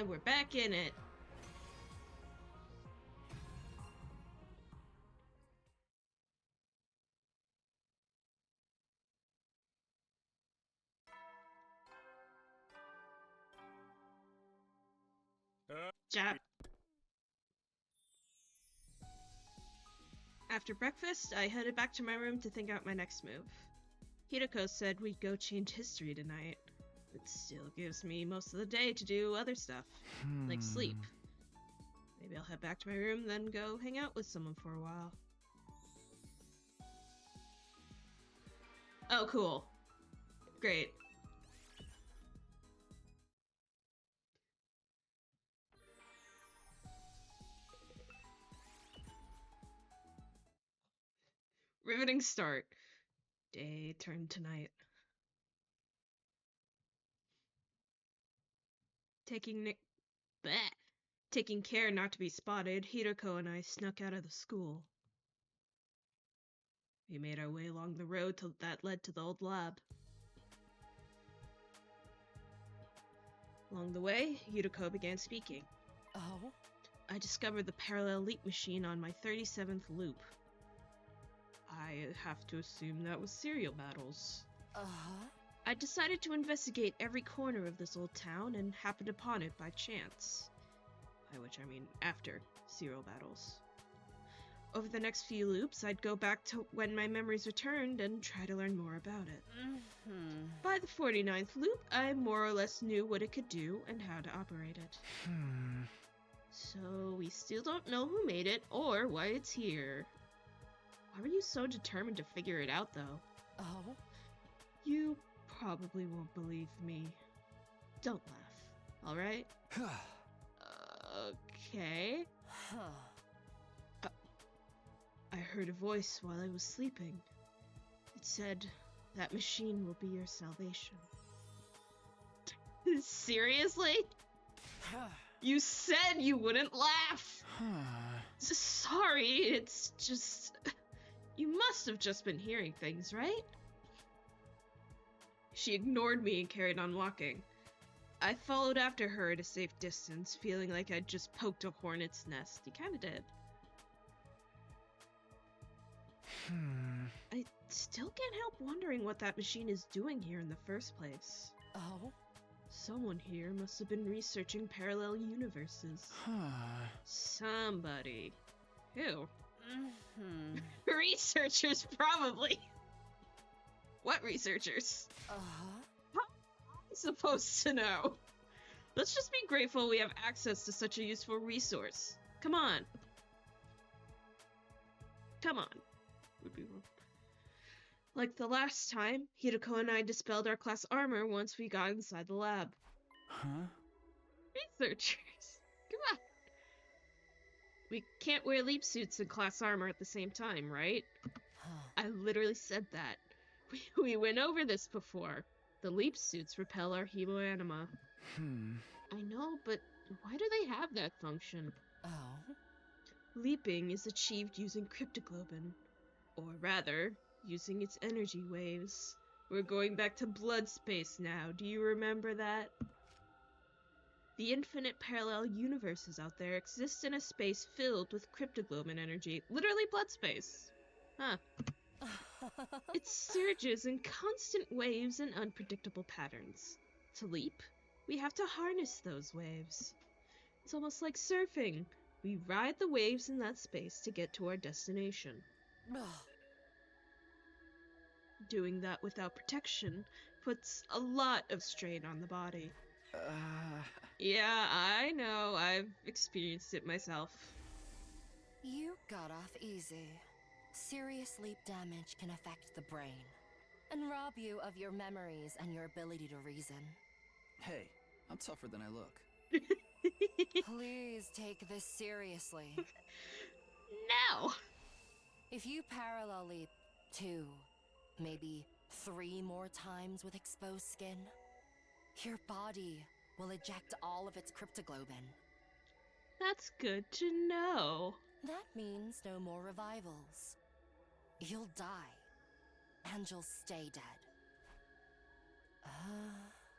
We're back in it. Jap. After breakfast, I headed back to my room to think out my next move. Hirako said we'd go change history tonight. It still gives me most of the day to do other stuff, like sleep. Maybe I'll head back to my room, then go hang out with someone for a while. Oh, cool. Great. Riveting start. Day turned to night. Taking care not to be spotted, Hirako and I snuck out of the school. We made our way along the road that led to the old lab. Along the way, Hirako began speaking. Oh? I discovered the parallel leap machine on my 37th loop. I have to assume that was serial battles. Uh-huh. I decided to investigate every corner of this old town and happened upon it by chance. By which I mean after serial battles. Over the next few loops, I'd go back to when my memories returned and try to learn more about it. By the 49th loop, I more or less knew what it could do and how to operate it. So we still don't know who made it or why it's here. Why were you so determined to figure it out, though? Oh? You probably won't believe me. Don't laugh, alright? Okay. I heard a voice while I was sleeping. It said, that machine will be your salvation. Seriously? You said you wouldn't laugh! Sorry, it's just... You must have just been hearing things, right? She ignored me and carried on walking. I followed after her at a safe distance, feeling like I'd just poked a hornet's nest. You kinda did. I still can't help wondering what that machine is doing here in the first place. Oh? Someone here must have been researching parallel universes. Somebody. Who? Researchers, probably. What researchers? Uh-huh. How am I supposed to know? Let's just be grateful we have access to such a useful resource. Come on. Come on. Like the last time, Hirako and I dispelled our class armor once we got inside the lab. Researchers. Come on. We can't wear leap suits and class armor at the same time, right? I literally said that. We went over this before. The leap suits repel our hemoanima. I know, but why do they have that function? Oh? Leaping is achieved using cryptoglobin. Or rather, using its energy waves. We're going back to blood space now, do you remember that? The infinite parallel universes out there exist in a space filled with cryptoglobin energy. Literally blood space. Huh. It surges in constant waves and unpredictable patterns. To leap, we have to harness those waves. It's almost like surfing. We ride the waves in that space to get to our destination. Doing that without protection puts a lot of strain on the body. Yeah, I know. I've experienced it myself. You got off easy. Serious sleep damage can affect the brain and rob you of your memories and your ability to reason. Hey, I'm tougher than I look. Please take this seriously. No! If you parallel leap 2, maybe 3 more times with exposed skin, your body will eject all of its cryptoglobin. That's good to know. That means no more revivals. You'll die, and you'll stay dead.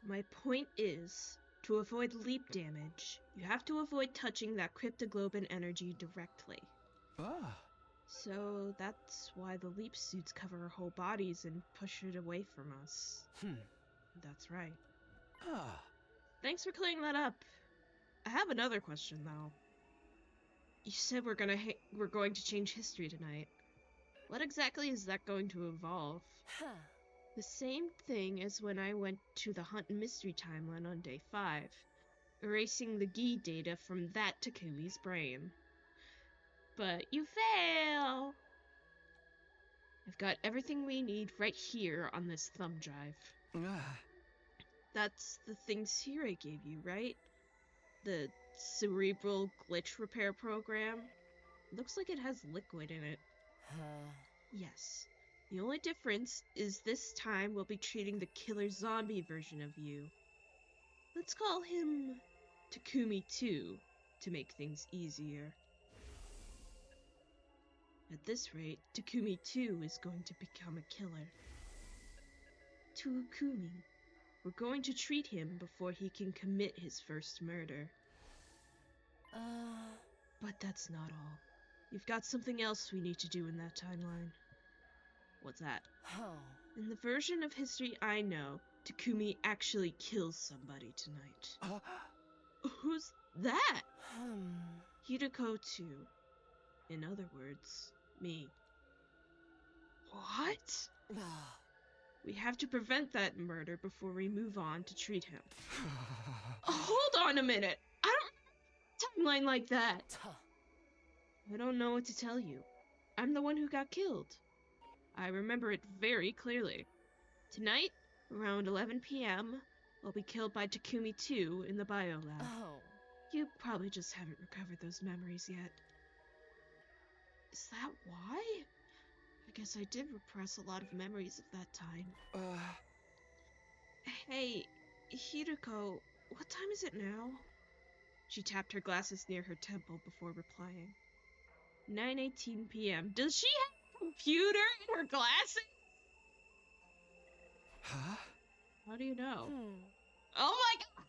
My point is, To avoid leap damage, you have to avoid touching that cryptoglobin energy directly. Ah. So that's why the leap suits cover our whole bodies and push it away from us. That's right. Ah. Thanks for clearing that up. I have another question, though. You said we're going to change history tonight. What exactly is that going to involve? The same thing as when I went to the Hunt and Mystery timeline on day 5, erasing the Gi data from that Takumi's brain. But you fail! I've got everything we need right here on this thumb drive. Ah. That's the thing Sire gave you, right? The cerebral glitch repair program? Looks like it has liquid in it. Yes. The only difference is this time we'll be treating the killer zombie version of you. Let's call him Takumi 2 to make things easier. At this rate, Takumi 2 is going to become a killer. Takumi. We're going to treat him before he can commit his first murder. But that's not all. You've got something else we need to do in that timeline. What's that? In the version of history I know, Takumi actually kills somebody tonight. Who's that? Hirutaku 2. In other words, me. What? We have to prevent that murder before we move on to treat him. Hold on a minute! I don't remember a timeline like that! I don't know what to tell you. I'm the one who got killed. I remember it very clearly. Tonight, around 11 p.m., I'll be killed by Takumi 2 in the biolab. You probably just haven't recovered those memories yet. Is that why? I guess I did repress a lot of memories of that time. Hey, Hirako, what time is it now? She tapped her glasses near her temple before replying. 9:18 p.m. Does she have a computer in her glasses? Huh? How do you know? Oh my god!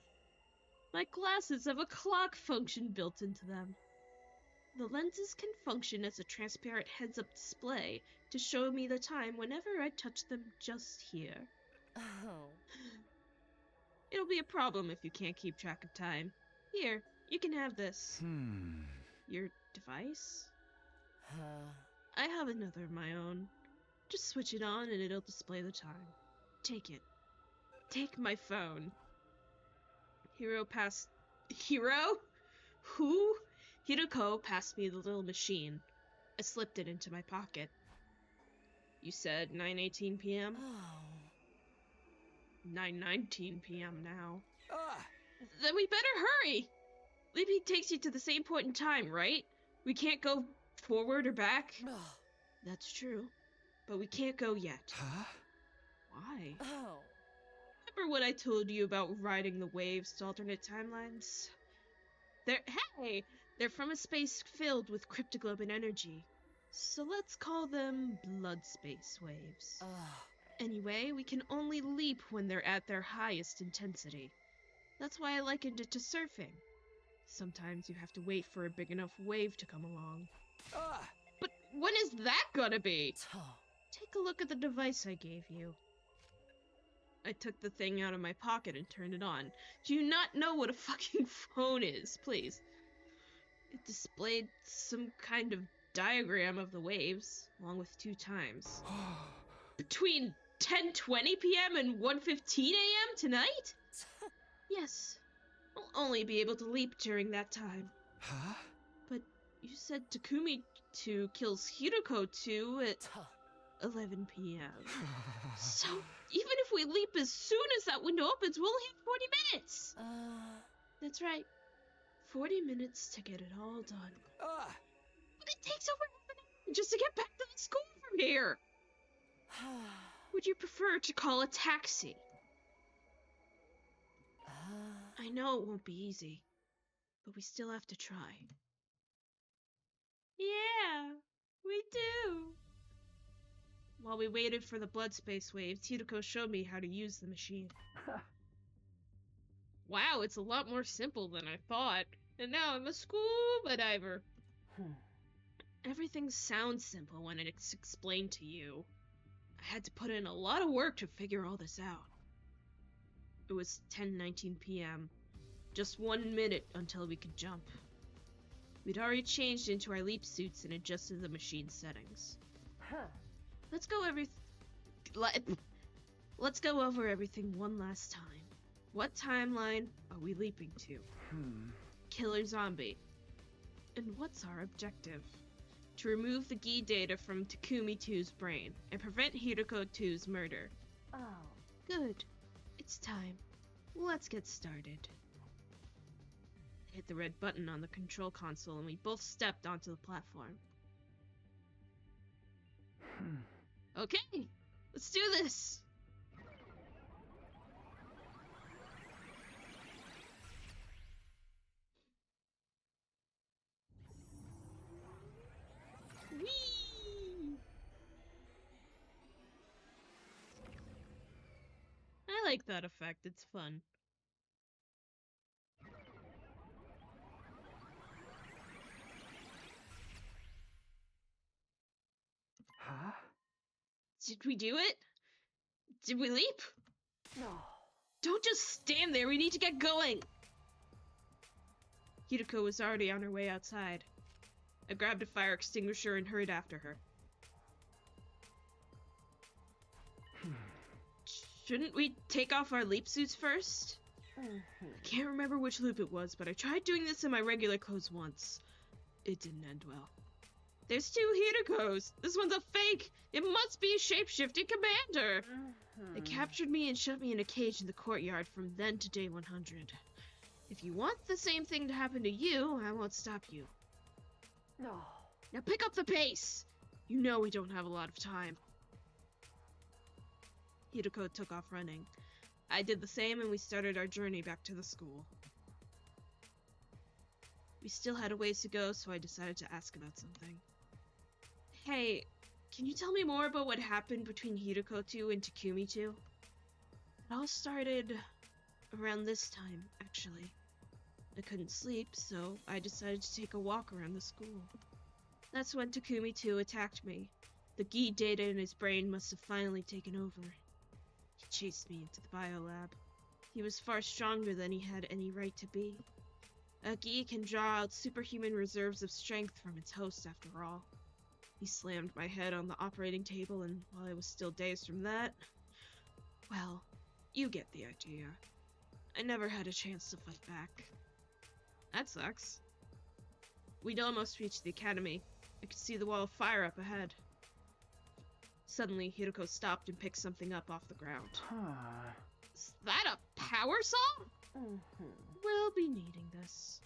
My glasses have a clock function built into them. The lenses can function as a transparent heads-up display to show me the time whenever I touch them just here. It'll be a problem if you can't keep track of time. Here, you can have this. Your device? I have another of my own. Just switch it on and it'll display the time. Take it. Take my phone. Hiro? Who? Hirako passed me the little machine. I slipped it into my pocket. You said 9:18 p.m.? 9:19 p.m. now. Then we better hurry! Leaping takes you to the same point in time, right? We can't go forward or back. That's true. But we can't go yet. Huh? Why? Remember what I told you about riding the waves to alternate timelines? They're from a space filled with cryptoglobin energy. So let's call them blood space waves. Anyway, we can only leap when they're at their highest intensity. That's why I likened it to surfing. Sometimes you have to wait for a big enough wave to come along. But when is that gonna be? Take a look at the device I gave you. I took the thing out of my pocket and turned it on. Do you not know what a fucking phone is, please? It displayed some kind of diagram of the waves, along with 2 times. Between 10:20 p.m. and 1:15 a.m. tonight? Yes. I'll only be able to leap during that time. Huh? But you said Takumi 2 kills Hirako 2 at 11 p.m. So, even if we leap as soon as that window opens, we'll hit 40 minutes! That's right. 40 minutes to get it all done. But it takes over half an hour just to get back to the school from here! Would you prefer to call a taxi? I know it won't be easy, but we still have to try. Yeah, we do. While we waited for the blood space waves, Hirako showed me how to use the machine. Wow, it's a lot more simple than I thought. And now I'm a scuba diver. Everything sounds simple when it's explained to you. I had to put in a lot of work to figure all this out. It was 10:19 p.m. Just 1 minute until we could jump. We'd already changed into our leap suits and adjusted the machine settings. Let's go over everything one last time. What timeline are we leaping to? Killer zombie. And what's our objective? To remove the Gi data from Takumi 2's brain and prevent Hirako 2's murder. Oh. Good. It's time. Let's get started. I hit the red button on the control console and we both stepped onto the platform. Okay, let's do this! Whee! I like that effect, it's fun. Huh? Did we do it? Did we leap? No. Don't just stand there, we need to get going! Hirako was already on her way outside. I grabbed a fire extinguisher and hurried after her. Shouldn't we take off our leap suits first? I can't remember which loop it was, but I tried doing this in my regular clothes once. It didn't end well. There's 2 Hirakos! This one's a fake! It must be a shape-shifting commander! They captured me and shut me in a cage in the courtyard from then to day 100. If you want the same thing to happen to you, I won't stop you. No. Now pick up the pace! You know we don't have a lot of time. Hirako took off running. I did the same and we started our journey back to the school. We still had a ways to go, so I decided to ask about something. Hey, can you tell me more about what happened between Hirako 2 and Takumi 2? It all started around this time, actually. I couldn't sleep, so I decided to take a walk around the school. That's when Takumi 2 attacked me. The Gi data in his brain must have finally taken over. He chased me into the biolab. He was far stronger than he had any right to be. A Gi can draw out superhuman reserves of strength from its host, after all. He slammed my head on the operating table, and while I was still dazed from that, well, you get the idea. I never had a chance to fight back. That sucks. We'd almost reached the academy. I could see the wall of fire up ahead. Suddenly, Hirako stopped and picked something up off the ground. Is that a power saw? We'll be needing this.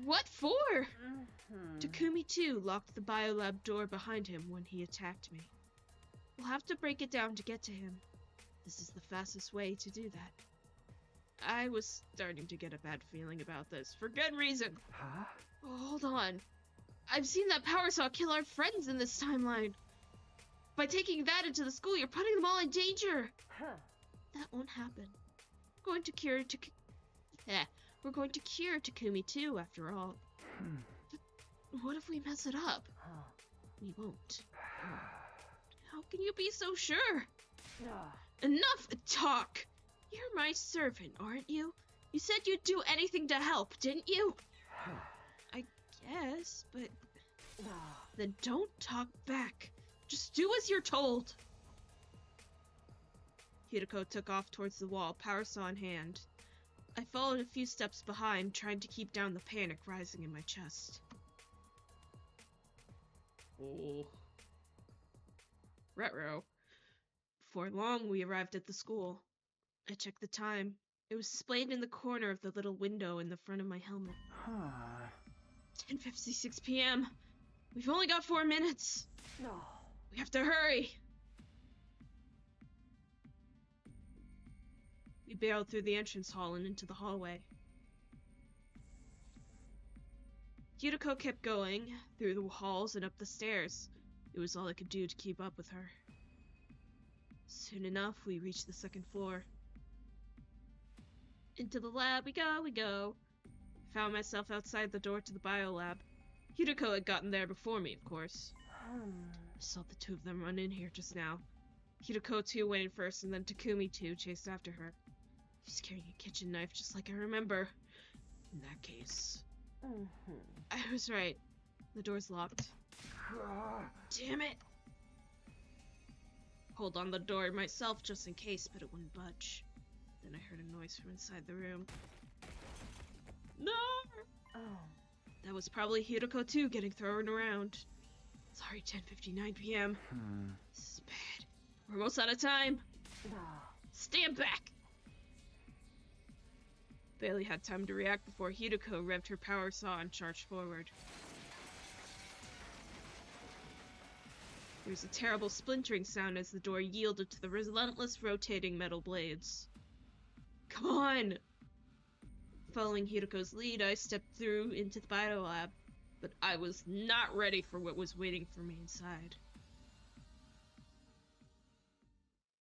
What for? Takumi 2 locked the biolab door behind him when he attacked me. We'll have to break it down to get to him. This is the fastest way to do that. I was starting to get a bad feeling about this, for good reason. Huh? Oh, hold on. I've seen that power saw kill our friends in this timeline. By taking that into the school, you're putting them all in danger. That won't happen. We're going to cure Takumi 2, after all. But what if we mess it up? We won't. How can you be so sure? Enough talk! You're my servant, aren't you? You said you'd do anything to help, didn't you? I guess, but... Then don't talk back. Just do as you're told. Hirako took off towards the wall, power saw in hand. I followed a few steps behind, trying to keep down the panic rising in my chest. Oh. Retro. Before long, we arrived at the school. I checked the time. It was displayed in the corner of the little window in the front of my helmet. 10:56 p.m. We've only got 4 minutes. We have to hurry. We barreled through the entrance hall and into the hallway. Yuriko kept going, through the halls and up the stairs. It was all I could do to keep up with her. Soon enough, we reached the second floor. Into the lab we go. Found myself outside the door to the biolab. Hirako had gotten there before me, of course. I saw the two of them run in here just now. Hirako 2 went in first, and then Takumi 2 chased after her. He was carrying a kitchen knife, just like I remember. In that case. I was right. The door's locked. Damn it! Hold on the door myself just in case, but it wouldn't budge. Then I heard a noise from inside the room. No! That was probably Hirako 2 getting thrown around. Sorry, 10:59 p.m. This is bad. We're almost out of time. Stand back! Barely had time to react before Hirako revved her power saw and charged forward. There was a terrible splintering sound as the door yielded to the relentless rotating metal blades. Come on! Following Hirako's lead, I stepped through into the biolab, but I was not ready for what was waiting for me inside.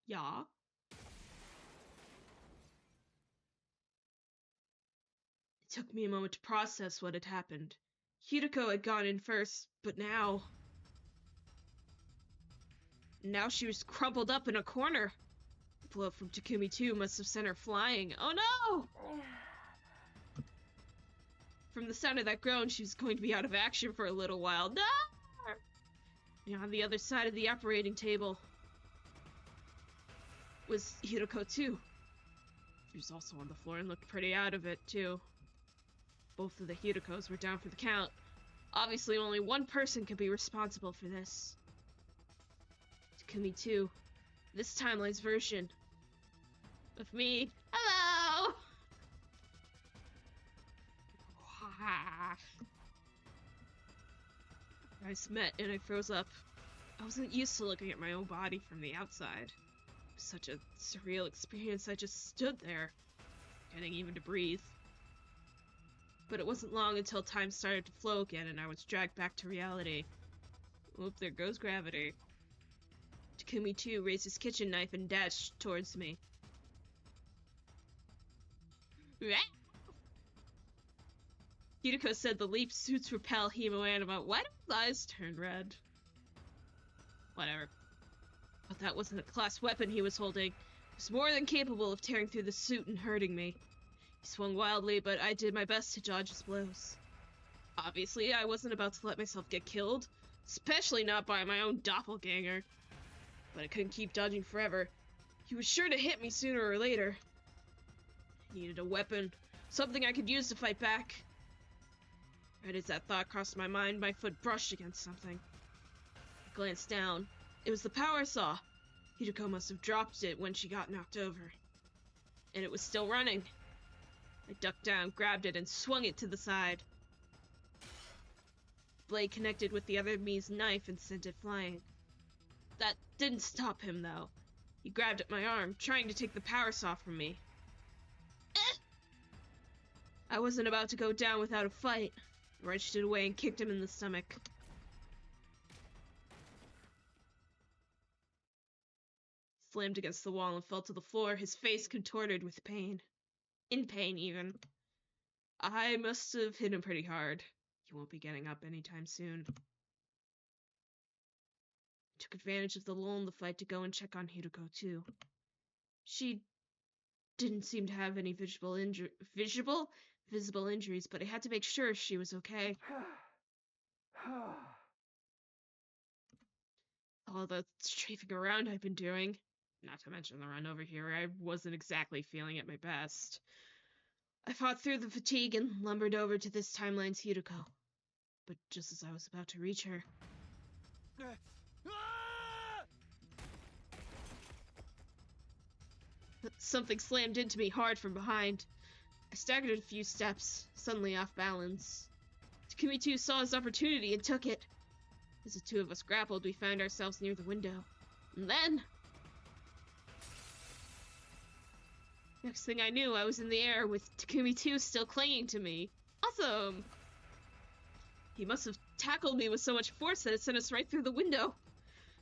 Yeah? It took me a moment to process what had happened. Hirako had gone in first, but now she was crumpled up in a corner. The blow from Takumi 2 must have sent her flying. Oh no! From the sound of that groan, she was going to be out of action for a little while. No! And on the other side of the operating table was Hirako 2. She was also on the floor and looked pretty out of it, too. Both of the Hirakos were down for the count. Obviously, only one person could be responsible for this. Takumi 2. This timeline's version of me. Hello! Our eyes met and I froze up. I wasn't used to looking at my own body from the outside. It was such a surreal experience. I just stood there, getting even to breathe. But it wasn't long until time started to flow again and I was dragged back to reality. Oop, there goes gravity. Takumi 2 raised his kitchen knife and dashed towards me. Hirako said the leap suits repel hemoanima. Why do his eyes turn red? Whatever. But that wasn't a class weapon he was holding. It was more than capable of tearing through the suit and hurting me. He swung wildly, but I did my best to dodge his blows. Obviously, I wasn't about to let myself get killed, especially not by my own doppelganger. But I couldn't keep dodging forever. He was sure to hit me sooner or later. I needed a weapon, something I could use to fight back. Right as that thought crossed my mind, my foot brushed against something. I glanced down. It was the power saw. Hirako must have dropped it when she got knocked over. And it was still running. I ducked down, grabbed it, and swung it to the side. The blade connected with the other me's knife and sent it flying. That didn't stop him, though. He grabbed at my arm, trying to take the power saw from me. I wasn't about to go down without a fight. I wrenched it away and kicked him in the stomach. He slammed against the wall and fell to the floor, his face contorted with pain. In pain, even. I must have hit him pretty hard. He won't be getting up anytime soon. I took advantage of the lull in the fight to go and check on Hirako 2. She didn't seem to have any visible injuries, but I had to make sure she was okay. All the strafing around I've been doing, not to mention the run over here, I wasn't exactly feeling at my best. I fought through the fatigue and lumbered over to this timeline's Hirako. But just as I was about to reach her, something slammed into me hard from behind. I staggered a few steps, suddenly off balance. Takumi 2 saw his opportunity and took it. As the two of us grappled, we found ourselves near the window. And then, next thing I knew, I was in the air with Takumi 2 still clinging to me. Awesome! He must have tackled me with so much force that it sent us right through the window.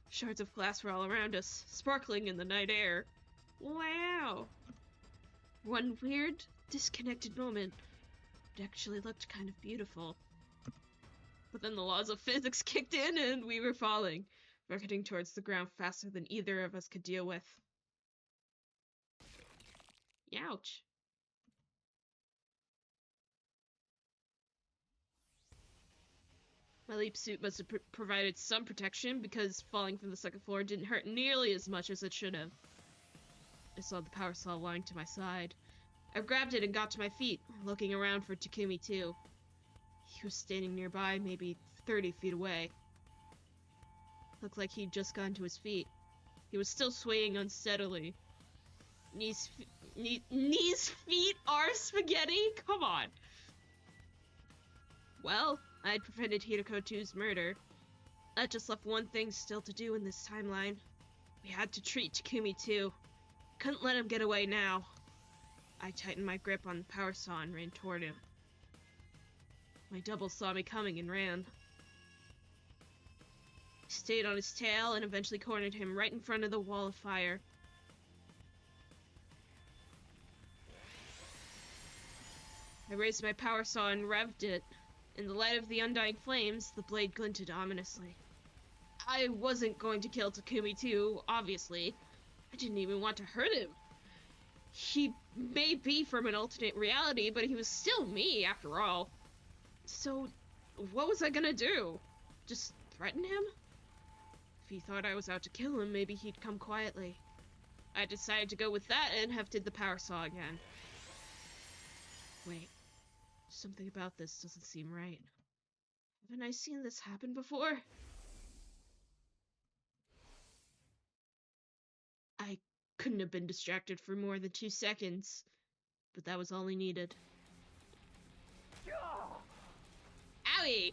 Shards of glass were all around us, sparkling in the night air. Wow! One weird disconnected moment. It actually looked kind of beautiful. But then the laws of physics kicked in and we were falling, rocketing towards the ground faster than either of us could deal with. Ouch. My leap suit must have provided some protection because falling from the second floor didn't hurt nearly as much as it should have. I saw the power saw lying to my side. I grabbed it and got to my feet, looking around for Takumi too. He was standing nearby, maybe 30 feet away. Looked like he'd just gotten to his feet. He was still swaying unsteadily. Knees, feet, are spaghetti? Come on. Well, I'd prevented Hirakoto's murder. That just left one thing still to do in this timeline. We had to treat Takumi too. Couldn't let him get away now. I tightened my grip on the power saw and ran toward him. My double saw me coming and ran. I stayed on his tail and eventually cornered him right in front of the wall of fire. I raised my power saw and revved it. In the light of the undying flames, the blade glinted ominously. I wasn't going to kill Takumi too, obviously. I didn't even want to hurt him. He may be from an alternate reality, but he was still me, after all. So, what was I gonna do? Just threaten him? If he thought I was out to kill him, maybe he'd come quietly. I decided to go with that and hefted the power saw again. Wait. Something about this doesn't seem right. Haven't I seen this happen before? I couldn't have been distracted for more than 2 seconds, but that was all he needed. Owie!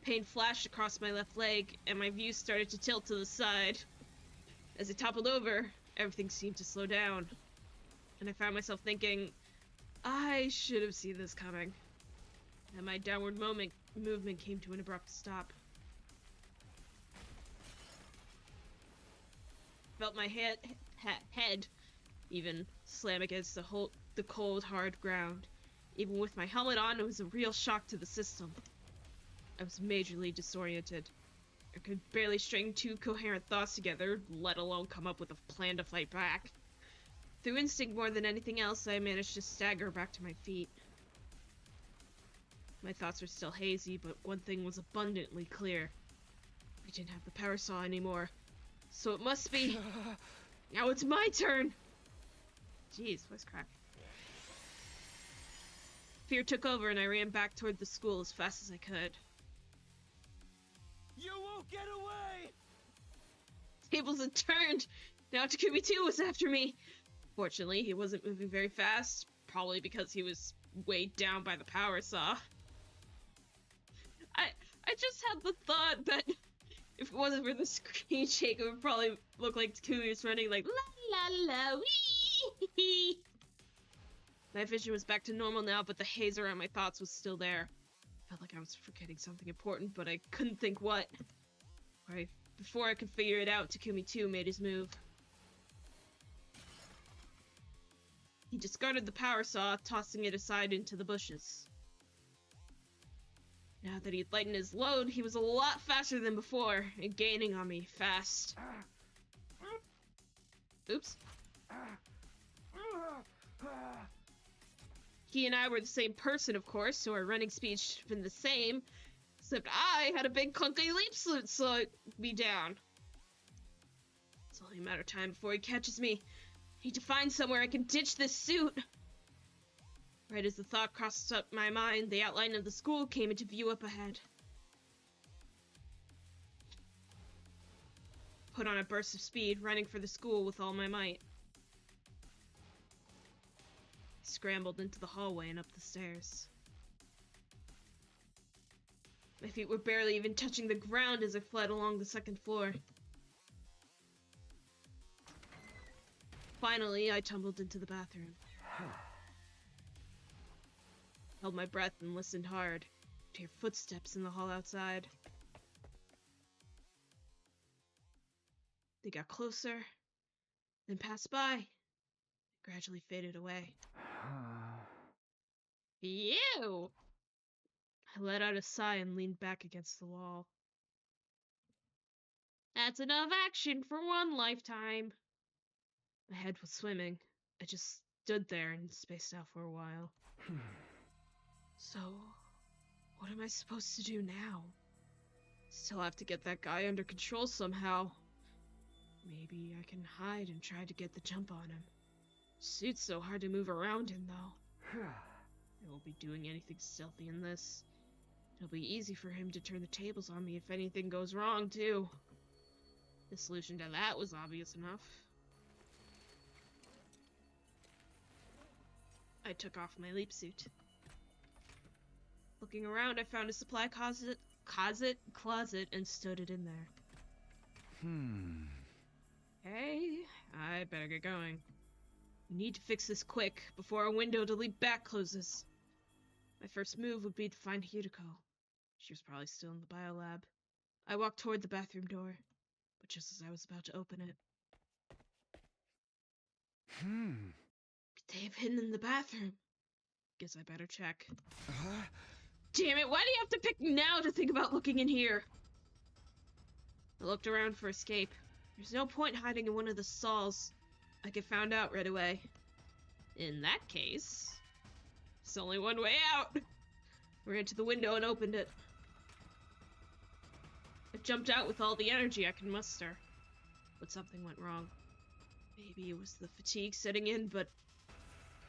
Pain flashed across my left leg, and my view started to tilt to the side. As it toppled over, everything seemed to slow down, and I found myself thinking, I should have seen this coming. And my downward movement came to an abrupt stop. Felt my head even slam against the cold, hard ground. Even with my helmet on, it was a real shock to the system. I was majorly disoriented. I could barely string 2 coherent thoughts together, let alone come up with a plan to fight back. Through instinct more than anything else, I managed to stagger back to my feet. My thoughts were still hazy, but one thing was abundantly clear. I didn't have the power saw anymore. So it must be... Now it's my turn! Jeez, voice crack. Fear took over and I ran back toward the school as fast as I could. You won't get away! Tables had turned! Now Takumi 2 was after me! Fortunately, he wasn't moving very fast, probably because he was weighed down by the power saw. I just had the thought that if it wasn't for the screen shake, it would probably look like Takumi was running like la la la wee. My vision was back to normal now, but the haze around my thoughts was still there. Felt like I was forgetting something important, but I couldn't think what. Before I could figure it out, Takumi 2 made his move. He discarded the power saw, tossing it aside into the bushes. Now that he'd lightened his load, he was a lot faster than before, and gaining on me fast. Oops. He and I were the same person, of course, so our running speed should have been the same, except I had a big clunky leap suit slow me down. It's only a matter of time before he catches me. I need to find somewhere I can ditch this suit. Right as the thought crossed up my mind, the outline of the school came into view up ahead. Put on a burst of speed, running for the school with all my might. I scrambled into the hallway and up the stairs. My feet were barely even touching the ground as I fled along the second floor. Finally, I tumbled into the bathroom. Held my breath and listened hard to hear footsteps in the hall outside. They got closer, then passed by, and gradually faded away. Ew! I let out a sigh and leaned back against the wall. That's enough action for one lifetime. My head was swimming. I just stood there and spaced out for a while. So, what am I supposed to do now? Still have to get that guy under control somehow. Maybe I can hide and try to get the jump on him. Suit's so hard to move around in, though. I won't be doing anything stealthy in this. It'll be easy for him to turn the tables on me if anything goes wrong, too. The solution to that was obvious enough. I took off my leap suit. Looking around, I found a supply closet, and stowed it in there. Hey, I better get going. We need to fix this quick, before our window to leap back closes. My first move would be to find Hirutako. She was probably still in the biolab. I walked toward the bathroom door, but just as I was about to open it... Could they have hidden in the bathroom? Guess I better check. Damn it, why do you have to pick now to think about looking in here? I looked around for escape. There's no point hiding in one of the stalls. I get found out right away. In that case, there's only one way out. I ran to the window and opened it. I jumped out with all the energy I could muster. But something went wrong. Maybe it was the fatigue setting in, but I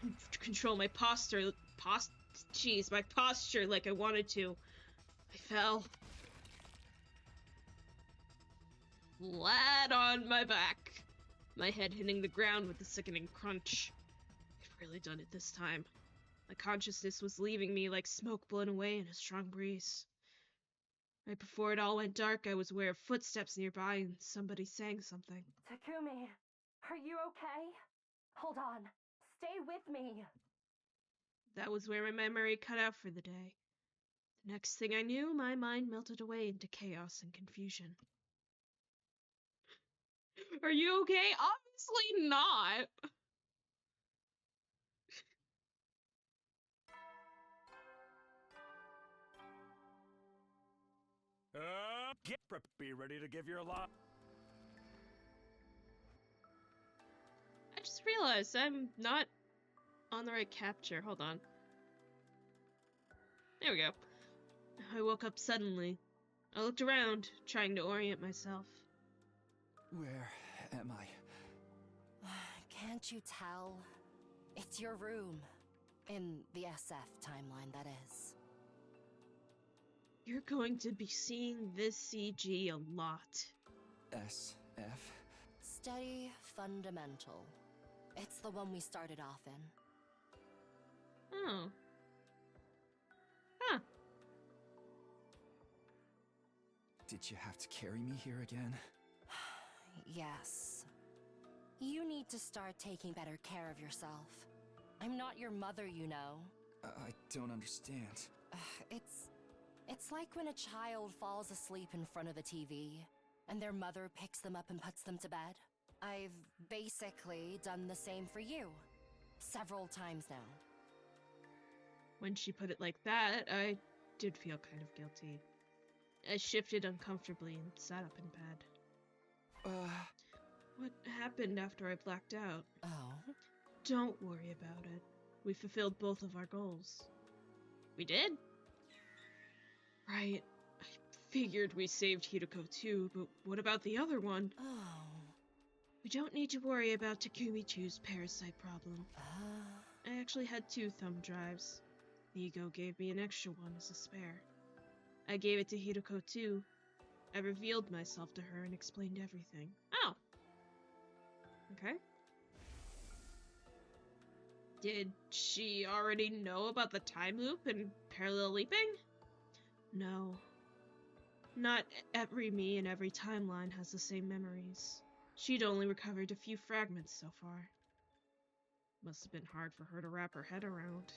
couldn't control my posture like I wanted to. I fell. Flat on my back. My head hitting the ground with a sickening crunch. I'd really done it this time. My consciousness was leaving me like smoke blown away in a strong breeze. Right before it all went dark, I was aware of footsteps nearby and somebody saying something. Takumi, are you okay? Hold on. Stay with me. That was where my memory cut out for the day. The next thing I knew, my mind melted away into chaos and confusion. Are you okay? Obviously not. Be ready to give your lot. I just realized I'm not on the right capture. Hold on. There we go. I woke up suddenly. I looked around, trying to orient myself. Where am I? Can't you tell? It's your room. In the SF timeline, that is. You're going to be seeing this CG a lot. SF? Steady Fundamental. It's the one we started off in. Oh. Huh. Did you have to carry me here again? Yes. You need to start taking better care of yourself. I'm not your mother, you know. I don't understand. It's like when a child falls asleep in front of the TV, and their mother picks them up and puts them to bed. I've basically done the same for you. Several times now. When she put it like that, I did feel kind of guilty. I shifted uncomfortably and sat up in bed. What happened after I blacked out? Oh? Don't worry about it. We fulfilled both of our goals. We did? Right. I figured we saved Hirutako too, but what about the other one? Oh. We don't need to worry about Takumi-chu's parasite problem. I actually had 2 thumb drives. Ego gave me an extra one as a spare. I gave it to Hirutako too. I revealed myself to her and explained everything. Oh. Okay. Did she already know about the time loop and parallel leaping? No. Not every me in every timeline has the same memories. She'd only recovered a few fragments so far. Must have been hard for her to wrap her head around.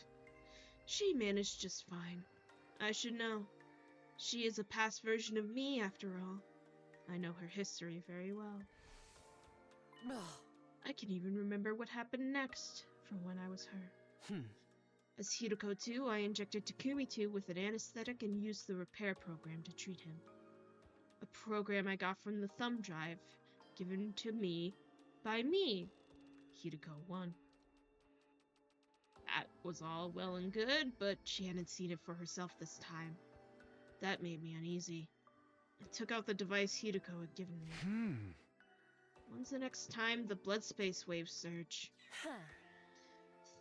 She managed just fine. I should know. She is a past version of me, after all. I know her history very well. I can even remember what happened next from when I was her. As Hirako 2, I injected Takumi 2 with an anesthetic and used the repair program to treat him. A program I got from the thumb drive, given to me by me, Hirako 1. That was all well and good, but she hadn't seen it for herself this time. That made me uneasy. I took out the device Hirako had given me. When's the next time the blood space waves surge?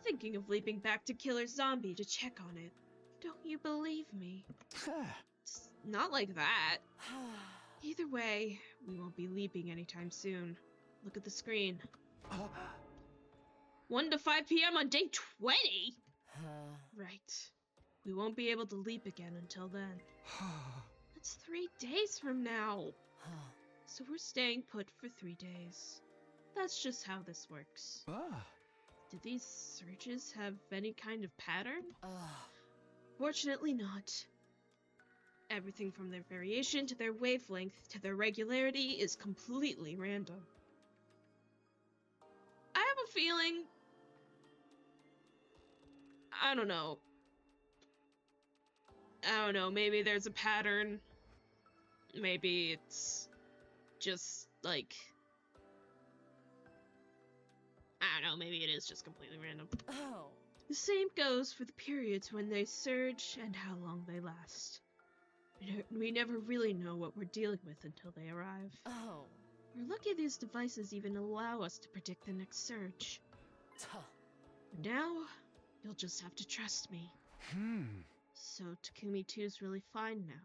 Thinking of leaping back to Killer Zombie to check on it. Don't you believe me? It's not like that. Either way, we won't be leaping anytime soon. Look at the screen. 1 to 5 p.m. on day 20? Right. We won't be able to leap again until then. That's 3 days from now. So we're staying put for 3 days. That's just how this works. Do these surges have any kind of pattern? Fortunately not. Everything from their variation to their wavelength to their regularity is completely random. I have a feeling... I don't know, maybe there's a pattern. Maybe it's just, like... I don't know, maybe it is just completely random. The same goes for the periods when they surge and how long they last. We never really know what we're dealing with until they arrive. We're lucky these devices even allow us to predict the next surge. Now, you'll just have to trust me. So Takumi 2's really fine now.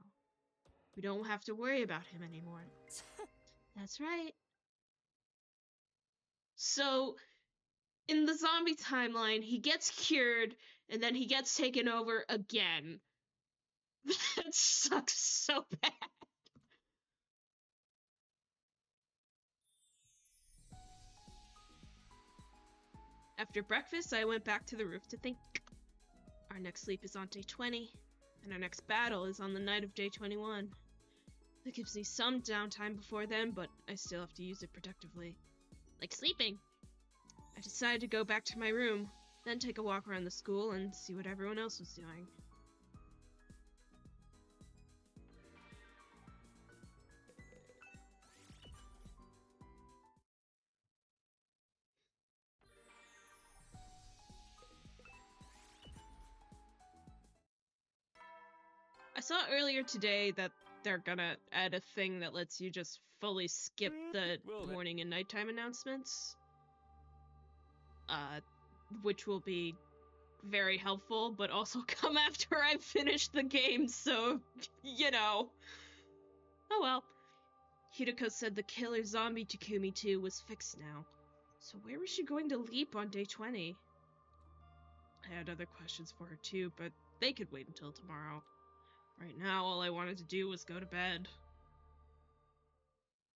We don't have to worry about him anymore. That's right. So, in the zombie timeline, he gets cured, and then he gets taken over again. That sucks so bad. After breakfast, I went back to the roof to think. Our next sleep is on day 20, and our next battle is on the night of day 21. That gives me some downtime before then, but I still have to use it productively. Like sleeping. I decided to go back to my room, then take a walk around the school and see what everyone else was doing. I saw earlier today that they're gonna add a thing that lets you just fully skip the morning and nighttime announcements. Which will be very helpful, but also come after I've finished the game, so, you know. Oh well. Hirako said the killer zombie Takumi 2 was fixed now. So where was she going to leap on day 20? I had other questions for her too, but they could wait until tomorrow. Right now, all I wanted to do was go to bed.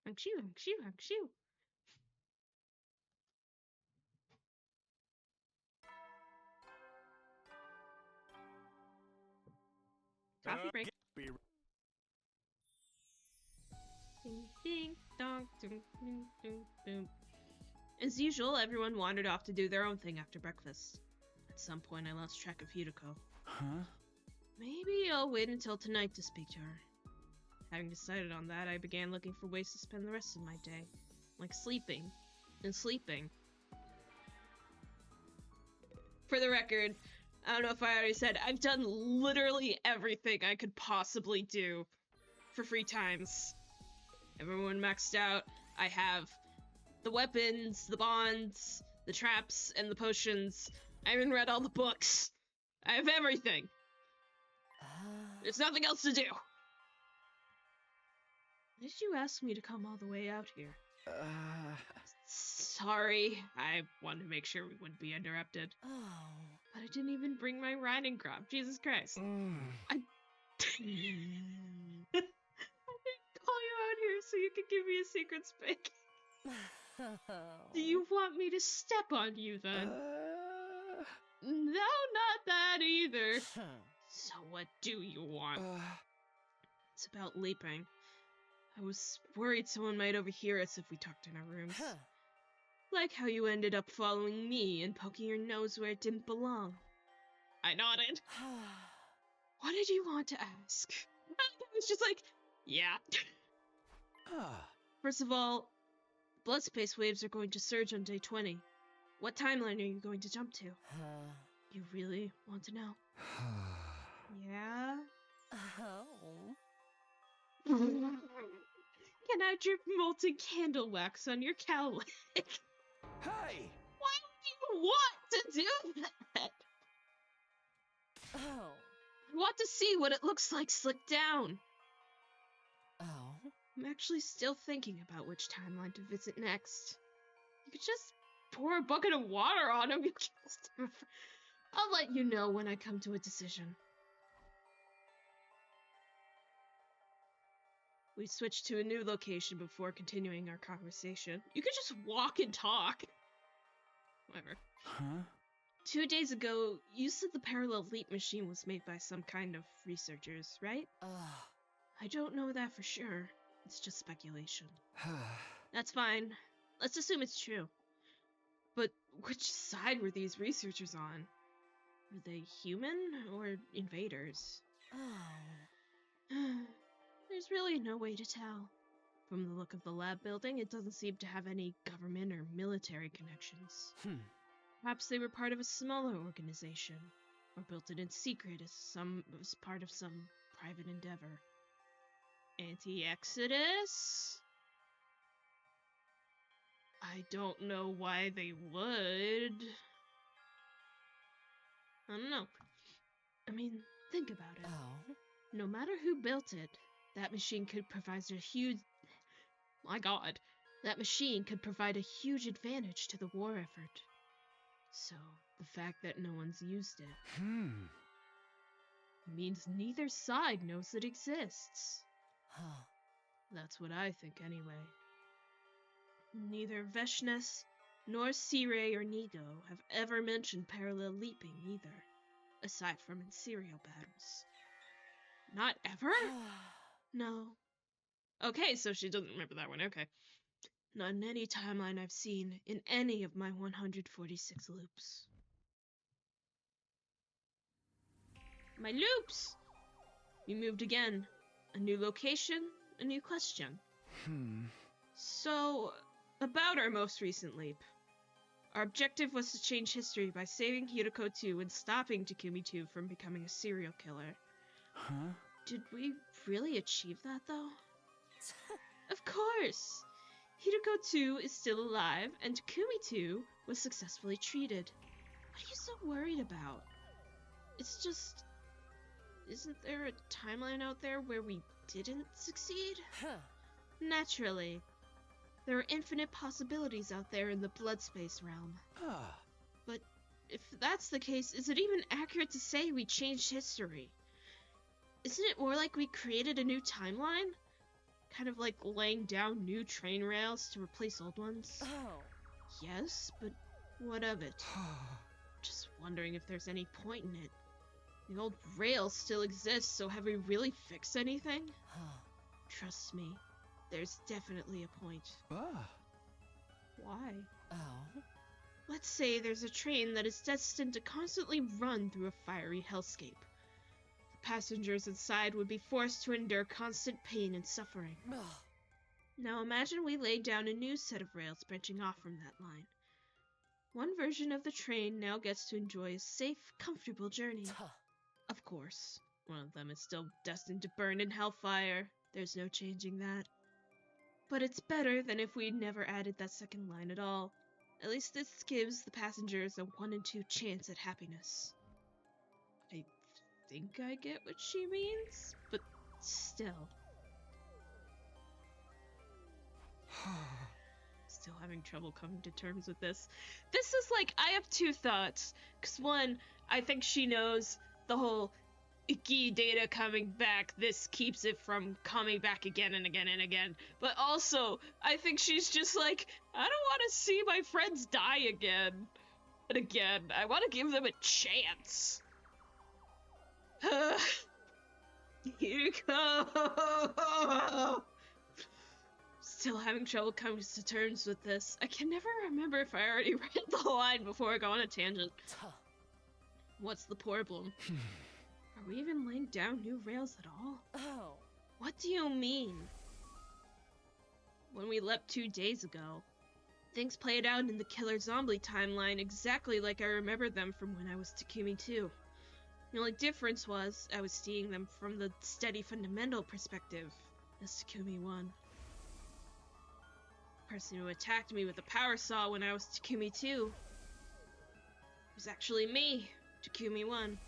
Achoo, achoo, achoo. Coffee break. Ding, ding, dong, ding, ding, ding, ding. As usual, everyone wandered off to do their own thing after breakfast. At some point, I lost track of Hirako. Maybe I'll wait until tonight to speak to her. Having decided on that, I began looking for ways to spend the rest of my day. Like sleeping. And sleeping. For the record, I don't know if I already said, I've done literally everything I could possibly do for free times. Everyone maxed out. I have the weapons, the bonds, the traps, and the potions. I even read all the books. I have everything. There's nothing else to do. Why did you ask me to come all the way out here? Sorry. I wanted to make sure we wouldn't be interrupted. But I didn't even bring my riding crop. Jesus Christ. I didn't call you out here so you could give me a secret spank. Do you want me to step on you then? No, not that either. So what do you want? It's about leaping. I was worried someone might overhear us if we talked in our rooms. Like how you ended up following me and poking your nose where it didn't belong. I nodded. What did you want to ask? I was just like, yeah. First of all, blood space waves are going to surge on day 20. What timeline are you going to jump to? You really want to know? Yeah? Oh. Can I drip molten candle wax on your cow leg? Hey! Why would you want to do that? Oh. I want to see what it looks like slicked down. Oh. I'm actually still thinking about which timeline to visit next. You could just pour a bucket of water on him. I'll let you know when I come to a decision. We switched to a new location before continuing our conversation. You could just walk and talk. Whatever. Huh? 2 days ago, you said the parallel leap machine was made by some kind of researchers, right? I don't know that for sure. It's just speculation. That's fine. Let's assume it's true. But which side were these researchers on? Were they human or invaders? There's really no way to tell. From the look of the lab building, it doesn't seem to have any government or military connections. Perhaps they were part of a smaller organization, or built it in secret as part of some private endeavor. Anti-Exodus? I don't know why they would. I don't know. I mean, think about it. No matter who built it, that machine could provide a huge... My god. That machine could provide a huge advantage to the war effort. So, the fact that no one's used it means neither side knows it exists. That's what I think anyway. Neither Veshness nor Sire or Nigo have ever mentioned parallel leaping either, aside from in serial battles. Not ever? No. Okay, so she doesn't remember that one, okay. Not in any timeline I've seen in any of my 146 loops. My loops! We moved again. A new location, a new question. So, about our most recent leap. Our objective was to change history by saving Hirako 2 and stopping Takumi 2 from becoming a serial killer. Did we really achieve that, though? Of course! Hirako 2 is still alive, and Takumi 2 was successfully treated. What are you so worried about? It's just... Isn't there a timeline out there where we didn't succeed? Naturally. There are infinite possibilities out there in the blood space realm. But if that's the case, is it even accurate to say we changed history? Isn't it more like we created a new timeline? Kind of like laying down new train rails to replace old ones? Yes, but what of it? Just wondering if there's any point in it. The old rails still exist, so have we really fixed anything? Trust me, there's definitely a point. Why? Let's say there's a train that is destined to constantly run through a fiery hellscape. The passengers inside would be forced to endure constant pain and suffering. Now imagine we laid down a new set of rails branching off from that line. One version of the train now gets to enjoy a safe, comfortable journey. Of course, one of them is still destined to burn in hellfire. There's no changing that. But it's better than if we'd never added that second line at all. At least this gives the passengers a 1 in 2 chance at happiness. I think I get what she means, but still. Still having trouble coming to terms with this. This is like, I have two thoughts. Because one, I think she knows the whole icky data coming back, this keeps it from coming back again and again and again. But also, I think she's just like, I don't want to see my friends die again and again. I want to give them a chance. Here go. Still having trouble coming to terms with this. I can never remember if I already read the line before I go on a tangent. What's the problem? Are we even laying down new rails at all? Oh. What do you mean? When we left 2 days ago, things played out in the Killer Zombie timeline exactly like I remembered them from when I was Takumi 2. The only difference was I was seeing them from the steady fundamental perspective as Takumi 1. The person who attacked me with a power saw when I was Takumi 2 was actually me, Takumi 1.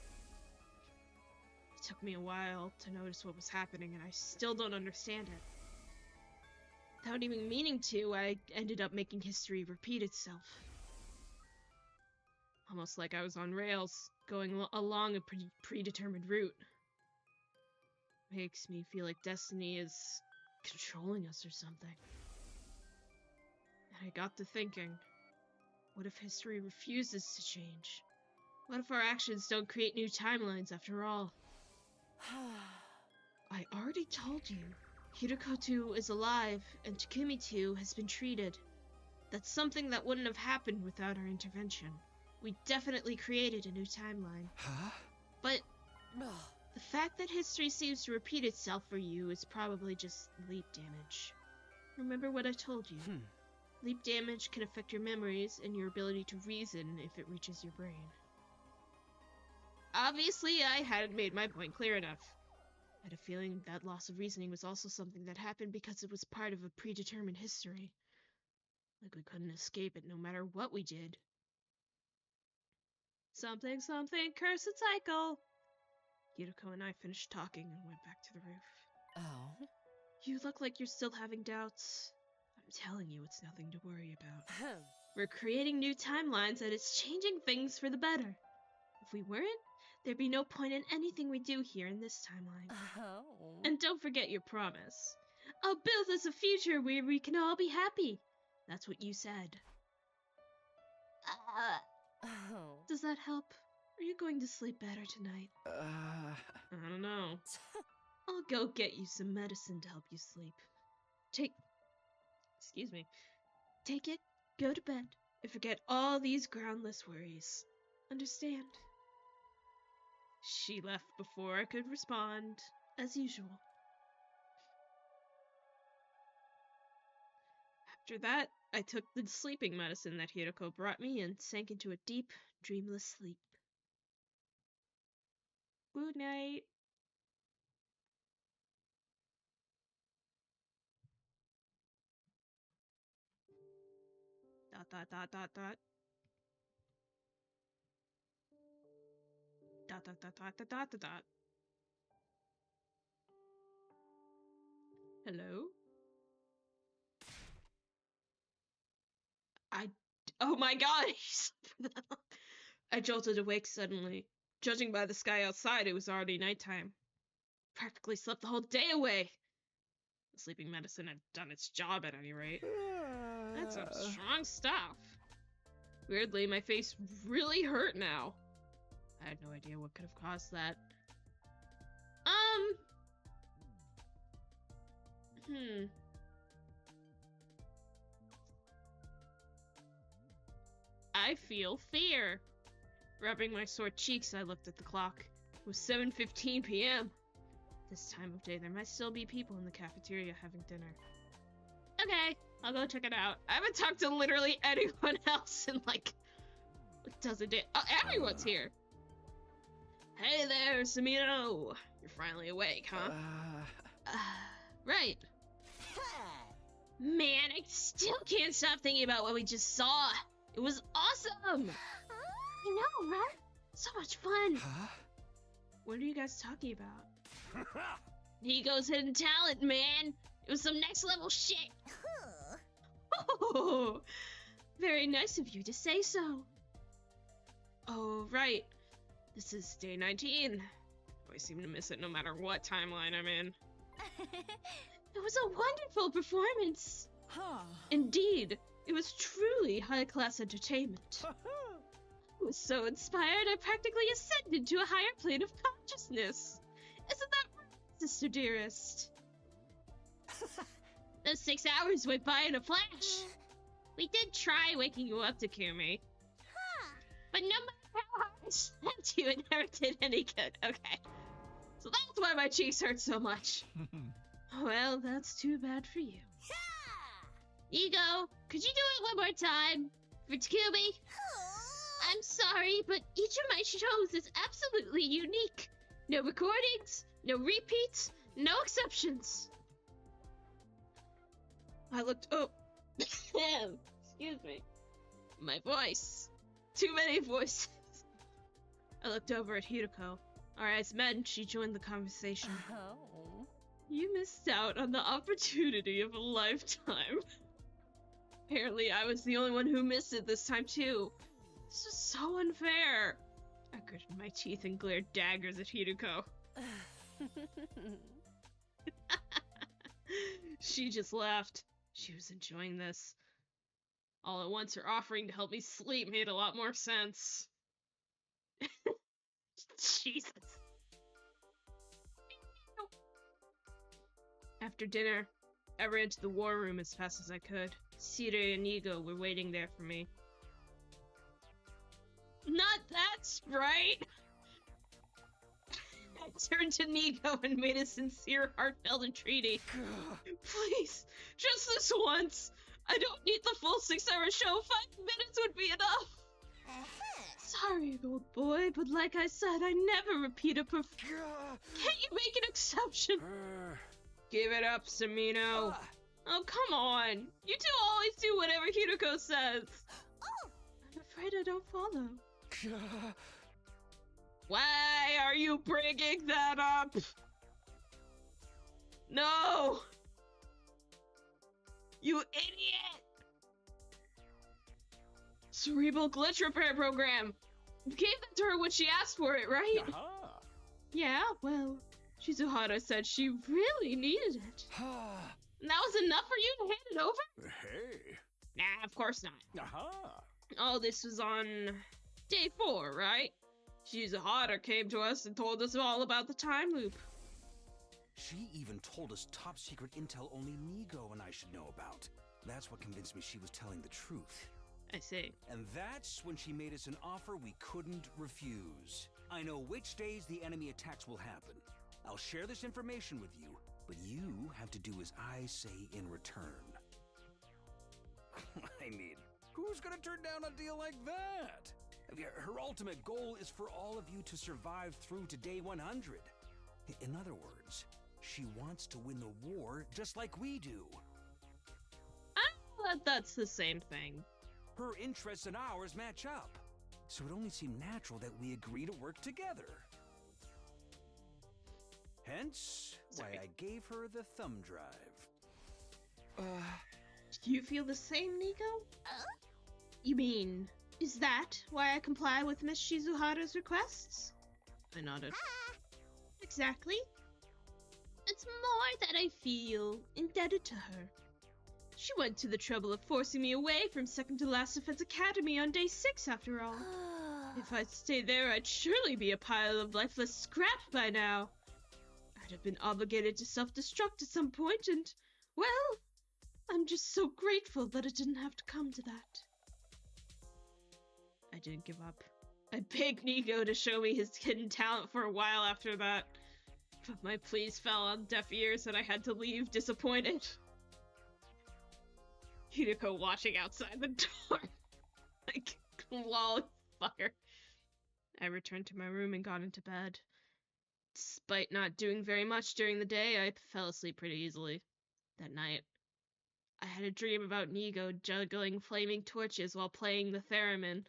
It took me a while to notice what was happening, and I still don't understand it. Without even meaning to, I ended up making history repeat itself. Almost like I was on rails, going along a predetermined route. Makes me feel like destiny is controlling us or something. And I got to thinking, what if history refuses to change? What if our actions don't create new timelines after all? I already told you. Hirutaku 2 is alive, and Takumi 2 has been treated. That's something that wouldn't have happened without our intervention. We definitely created a new timeline. Huh? But the fact that history seems to repeat itself for you is probably just leap damage. Remember what I told you. Leap damage can affect your memories and your ability to reason if it reaches your brain. Obviously, I hadn't made my point clear enough. I had a feeling that loss of reasoning was also something that happened because it was part of a predetermined history. Like we couldn't escape it no matter what we did. Something, cursed cycle! Yuriko and I finished talking and went back to the roof. Oh. You look like you're still having doubts. I'm telling you, it's nothing to worry about. We're creating new timelines and it's changing things for the better. If we weren't, there'd be no point in anything we do here in this timeline. Oh. And don't forget your promise. I'll build us a future where we can all be happy. That's what you said. Oh. Does that help? Are you going to sleep better tonight? I don't know. I'll go get you some medicine to help you sleep. Excuse me. Take it, go to bed, and forget all these groundless worries. Understand? She left before I could respond, as usual. After that, I took the sleeping medicine that Hiroko brought me and sank into a deep, dreamless sleep. Good night. Dot dot dot dot dot. Dot dot dot dot dot dot dot. Hello? Oh my god! I jolted awake suddenly. Judging by the sky outside, it was already nighttime. Practically slept the whole day away. The sleeping medicine had done its job at any rate. That's some strong stuff. Weirdly, my face really hurt now. I had no idea what could have caused that. I feel fear. Rubbing my sore cheeks, I looked at the clock. It was 7:15 p.m. This time of day, there might still be people in the cafeteria having dinner. Okay, I'll go check it out. I haven't talked to literally anyone else in like a dozen days. Oh, everyone's here. Hey there, Samino. You're finally awake, huh? Right. Man, I still can't stop thinking about what we just saw. It was awesome. I know, right? So much fun. Huh? What are you guys talking about? Nico's hidden talent, man. It was some next level shit. Oh, very nice of you to say so. Oh, right. This is day 19. I seem to miss it no matter what timeline I'm in. It was a wonderful performance. Indeed, it was truly high-class entertainment. I was so inspired I practically ascended to a higher plane of consciousness. Isn't that right, Sister Dearest? Those 6 hours went by in a flash. We did try waking you up, Takumi. But no matter how hard Except you inherited any good. Okay. So that's why my cheeks hurt so much. Well, that's too bad for you. Ego, could you do it one more time? For Takumi? I'm sorry, but each of my shows is absolutely unique. No recordings, no repeats, no exceptions. I looked oh excuse me. My voice. Too many voices. I looked over at Hirako. Our eyes met and she joined the conversation. Oh. You missed out on the opportunity of a lifetime. Apparently I was the only one who missed it this time too. This is so unfair. I gritted my teeth and glared daggers at Hirako. She just laughed. She was enjoying this. All at once, her offering to help me sleep made a lot more sense. Jesus. After dinner, I ran to the war room as fast as I could. Sire and Ego were waiting there for me. Not that Sprite! I turned to Nigo and made a sincere, heartfelt entreaty. Please, just this once. I don't need the full 6-hour show. 5 minutes would be enough. Sorry, old boy, but like I said, I never repeat a Can't you make an exception? Give it up, Samino. Oh, come on. You two always do whatever Hirako says. I'm afraid I don't follow. Why are you bringing that up? No! You idiot! Cerebral glitch repair program. You gave that to her when she asked for it, right? Yeah, well, Shizuhara said she really needed it. And that was enough for you to hand it over? Hey. Nah, of course not. Oh, this was on day 4, right? Shizuhara came to us and told us all about the time loop. She even told us top secret intel only Nigo and I should know about. That's what convinced me she was telling the truth. I see. And that's when she made us an offer we couldn't refuse. I know which days the enemy attacks will happen. I'll share this information with you, but you have to do as I say in return. I mean, who's gonna turn down a deal like that? Her ultimate goal is for all of you to survive through to day 100. In other words, she wants to win the war just like we do. That's the same thing. Her interests and ours match up, so it only seemed natural that we agree to work together. Hence, why I gave her the thumb drive. Do you feel the same, Nico? You mean, is that why I comply with Miss Shizuhara's requests? I nodded. Exactly. It's more that I feel indebted to her. She went to the trouble of forcing me away from second to last Defense Academy on day 6 after all. If I'd stayed there, I'd surely be a pile of lifeless scrap by now. I'd have been obligated to self-destruct at some point, and, well, I'm just so grateful that it didn't have to come to that. I didn't give up. I begged Nigo to show me his hidden talent for a while after that, but my pleas fell on deaf ears and I had to leave disappointed. Hirako watching outside the door, like, lol, fucker. I returned to my room and got into bed. Despite not doing very much during the day, I fell asleep pretty easily. That night, I had a dream about Nigo juggling flaming torches while playing the theremin.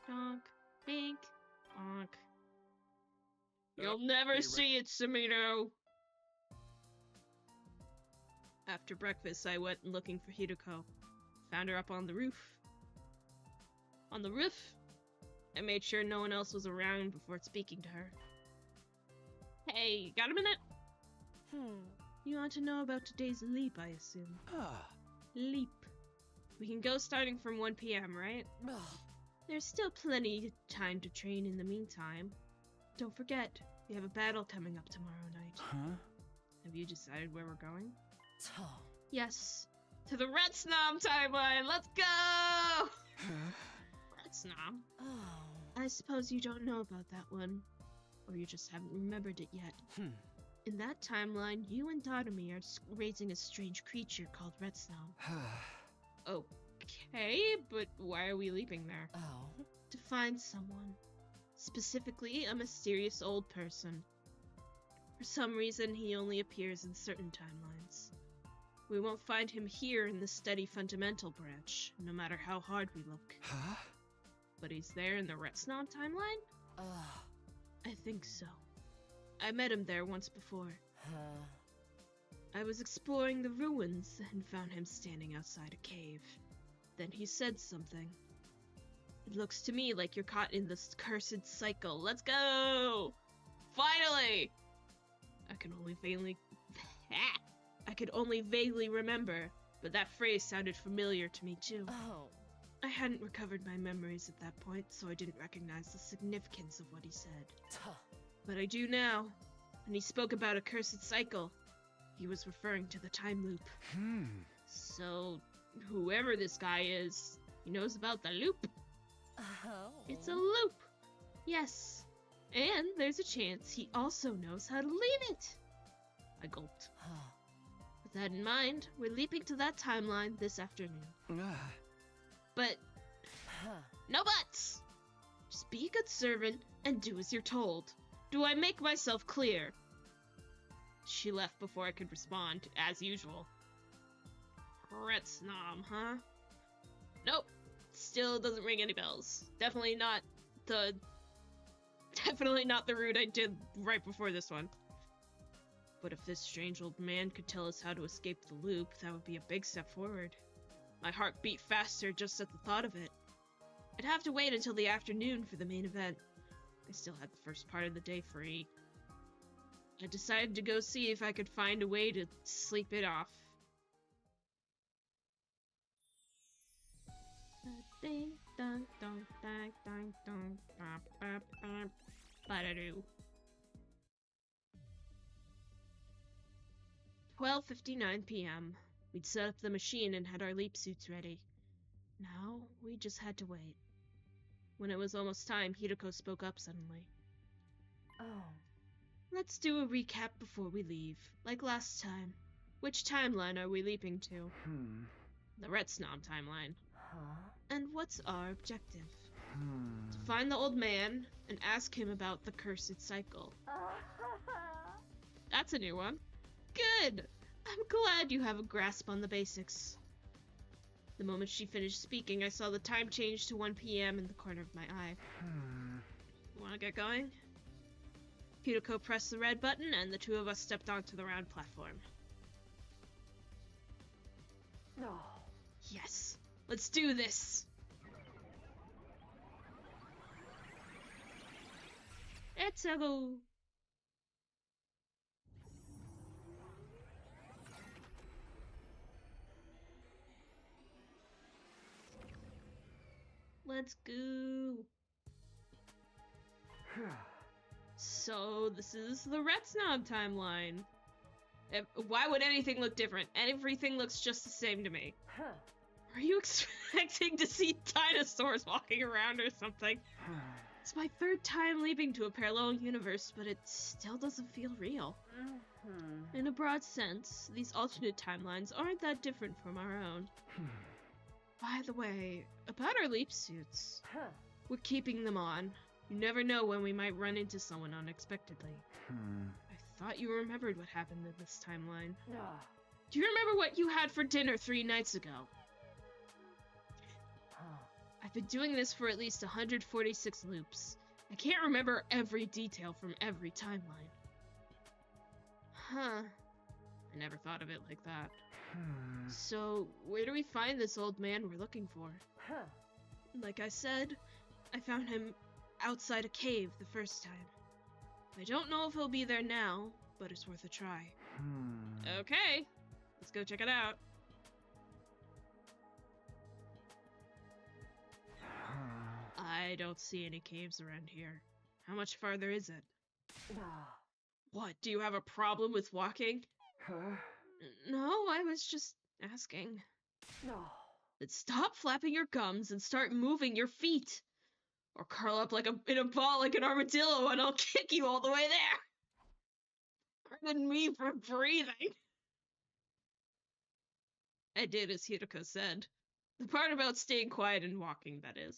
Bonk, bink, bonk. You'll never see it, Samino! After breakfast, I went looking for Hirako. Found her up on the roof. On the roof, I made sure no one else was around before speaking to her. Hey, got a minute? You want to know about today's leap, I assume? Leap. We can go starting from 1 p.m., right? There's still plenty of time to train in the meantime. Don't forget, we have a battle coming up tomorrow night. Have you decided where we're going? Yes, to the Red Snom timeline. Let's go! Red Snom? Oh. I suppose you don't know about that one, or you just haven't remembered it yet. In that timeline, you and Toime are raising a strange creature called Red Snom. Okay, but why are we leaping there? Oh. To find someone. Specifically, a mysterious old person. For some reason, he only appears in certain timelines. We won't find him here in the steady fundamental branch, no matter how hard we look. Huh? But he's there in the Red Snom timeline? Ugh. I think so. I met him there once before. I was exploring the ruins and found him standing outside a cave. Then he said something. It looks to me like you're caught in this cursed cycle. Let's go! Finally! I could only vaguely remember, but that phrase sounded familiar to me too. Oh. I hadn't recovered my memories at that point, so I didn't recognize the significance of what he said. But I do now. When he spoke about a cursed cycle, he was referring to the time loop. So, whoever this guy is, he knows about the loop. Oh. It's a loop. Yes. And there's a chance he also knows how to leave it. I gulped. With that in mind, we're leaping to that timeline this afternoon. But, no buts! Just be a good servant and do as you're told. Do I make myself clear? She left before I could respond, as usual. Red Snom, huh? Nope. Still doesn't ring any bells. Definitely not the route I did right before this one. But if this strange old man could tell us how to escape the loop, that would be a big step forward. My heart beat faster just at the thought of it. I'd have to wait until the afternoon for the main event. I still had the first part of the day free. I decided to go see if I could find a way to sleep it off. Ding dong dong dang dang dong bop bop bop ba-da-doo. 12:59 p.m. We'd set up the machine and had our leap suits ready. Now, we just had to wait. When it was almost time, Hirako spoke up suddenly. Oh. Let's do a recap before we leave, like last time. Which timeline are we leaping to? The Red Snom timeline. And what's our objective? To find the old man and ask him about the cursed cycle. That's a new one. Good! I'm glad you have a grasp on the basics. The moment she finished speaking, I saw the time change to 1 p.m. in the corner of my eye. Wanna get going? Hirako pressed the red button, and the two of us stepped onto the round platform. No. Yes, let's do this! Let's go! Let's go! So, this is the Red Snom timeline. Why would anything look different? Everything looks just the same to me. Are you expecting to see dinosaurs walking around or something? It's my third time leaping to a parallel universe, but it still doesn't feel real. In a broad sense, these alternate timelines aren't that different from our own. By the way, about our leap suits. We're keeping them on. You never know when we might run into someone unexpectedly. I thought you remembered what happened in this timeline. Do you remember what you had for dinner 3 nights ago? I've been doing this for at least 146 loops. I can't remember every detail from every timeline. Huh. I never thought of it like that. So, where do we find this old man we're looking for? Like I said, I found him outside a cave the first time. I don't know if he'll be there now, but it's worth a try. Okay, let's go check it out. I don't see any caves around here. How much farther is it? What, do you have a problem with walking? No, I was just asking. No. But stop flapping your gums and start moving your feet. Or curl up in a ball like an armadillo and I'll kick you all the way there. Pardon me for breathing. I did as Hirako said. The part about staying quiet and walking, that is.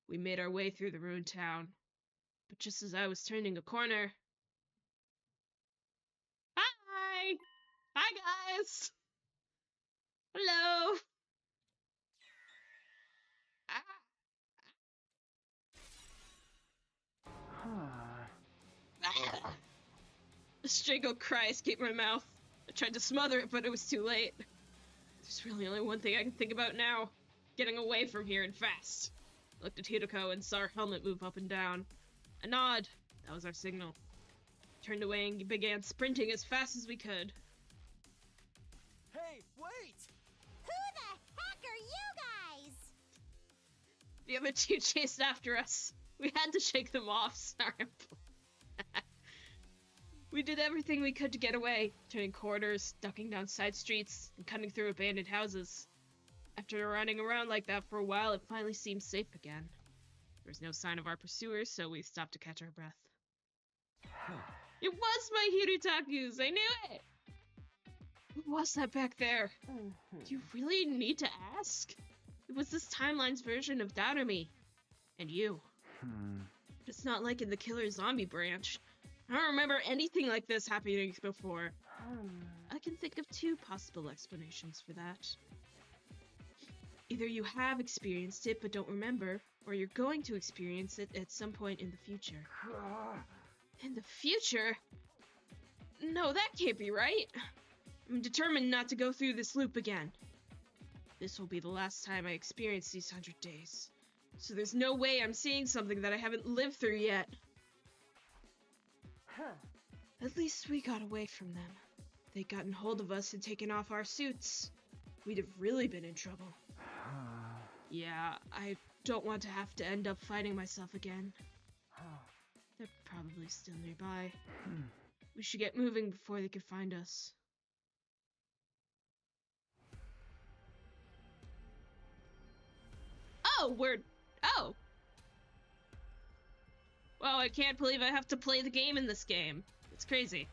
We made our way through the ruined town. But just as I was turning a corner... Hi! Hi, guys! Hello! A strangled cry escaped my mouth. I tried to smother it, but it was too late. There's really only one thing I can think about now. Getting away from here and fast. I looked at Hirako and saw her helmet move up and down. A nod. That was our signal. Turned away and began sprinting as fast as we could. Hey, wait! Who the heck are you guys? The other two chased after us. We had to shake them off. Sorry. We did everything we could to get away, turning corners, ducking down side streets, and cutting through abandoned houses. After running around like that for a while, it finally seemed safe again. There was no sign of our pursuers, so we stopped to catch our breath. It was my hirutakus! I knew it! Who was that back there? Do you really need to ask? It was this timeline's version of Darumi. And you. It's not like in the killer zombie branch. I don't remember anything like this happening before. I can think of two possible explanations for that. Either you have experienced it but don't remember, or you're going to experience it at some point in the future. In the future? No, that can't be right. I'm determined not to go through this loop again. This will be the last time I experience these 100 days. So there's no way I'm seeing something that I haven't lived through yet. At least we got away from them. They'd gotten hold of us and taken off our suits. We'd have really been in trouble. Yeah, I don't want to have to end up fighting myself again. They're probably still nearby. We should get moving before they can find us. Oh, Oh! Wow, I can't believe I have to play the game in this game. It's crazy.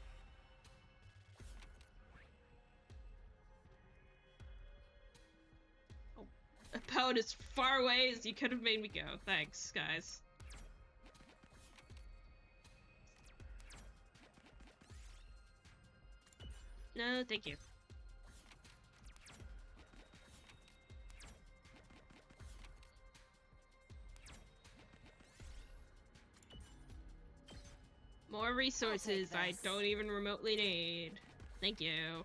Oh, about as far away as you could have made me go. Thanks, guys. No, thank you. More resources I don't even remotely need. Thank you.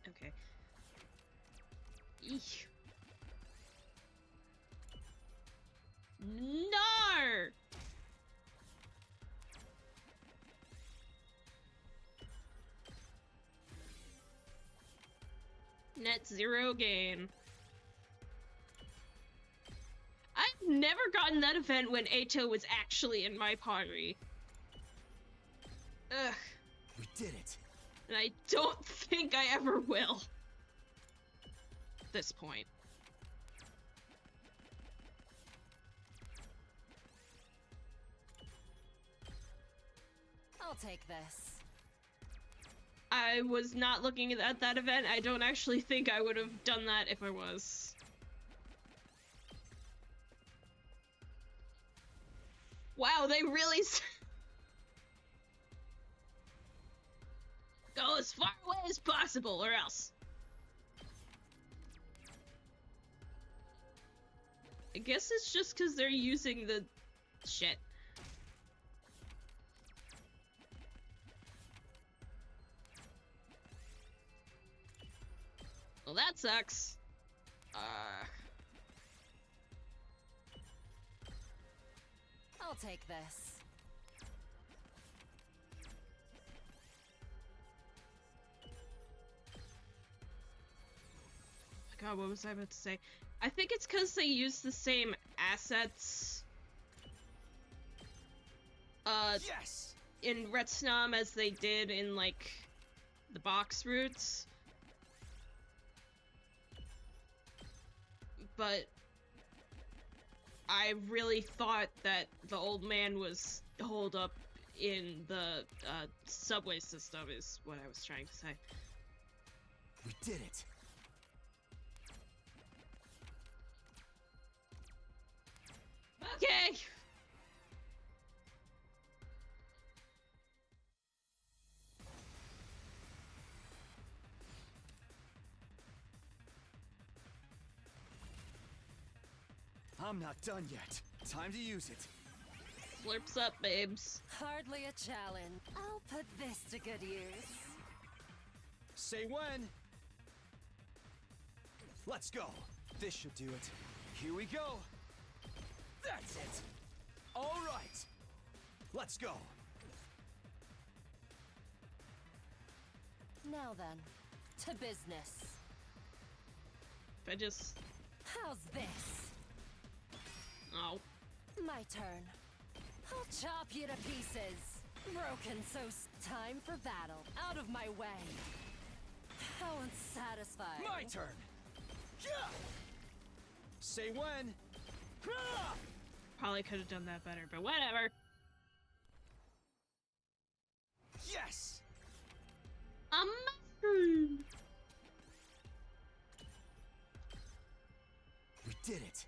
Okay. Eesh. No! Net zero gain. I've never gotten that event when Eito was actually in my party. Ugh. We did it. And I don't think I ever will. At this point. I'll take this. I was not looking at that event. I don't actually think I would have done that if I was. Wow, they really go as far away as possible, or else. I guess it's just because they're using the shit. Well, that sucks. I'll take this. God, what was I about to say? I think it's because they use the same assets. Yes. in Retsnam as they did in, like, the box routes. But I really thought that the old man was holed up in the subway system, is what I was trying to say. We did it. Okay! I'm not done yet. Time to use it. Slurps up, babes. Hardly a challenge. I'll put this to good use. Say when. Let's go. This should do it. Here we go. That's it. All right. Let's go. Now then, to business. If I just... How's this? Oh. My turn. I'll chop you to pieces. Broken, so time for battle. Out of my way. How unsatisfying. My turn. Yeah. Say when. Ah! Probably could have done that better, but whatever. Yes. A mushroom! We did it.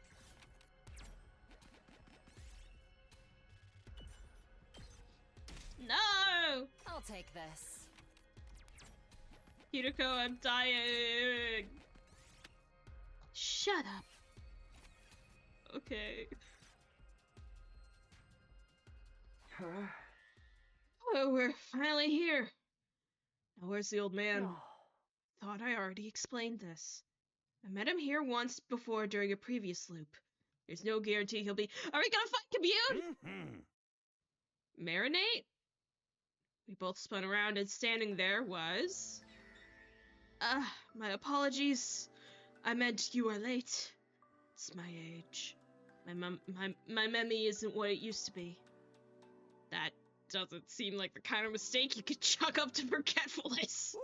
No! I'll take this. Hirako, I'm dying! Shut up. Okay. Oh, we're finally here. Now where's the old man? Thought I already explained this. I met him here once before during a previous loop. There's no guarantee he'll be— Are we gonna fight Commune? Marinate? We both spun around and standing there was... my apologies. I meant you are late. It's my age. My memory isn't what it used to be. That doesn't seem like the kind of mistake you could chalk up to forgetfulness.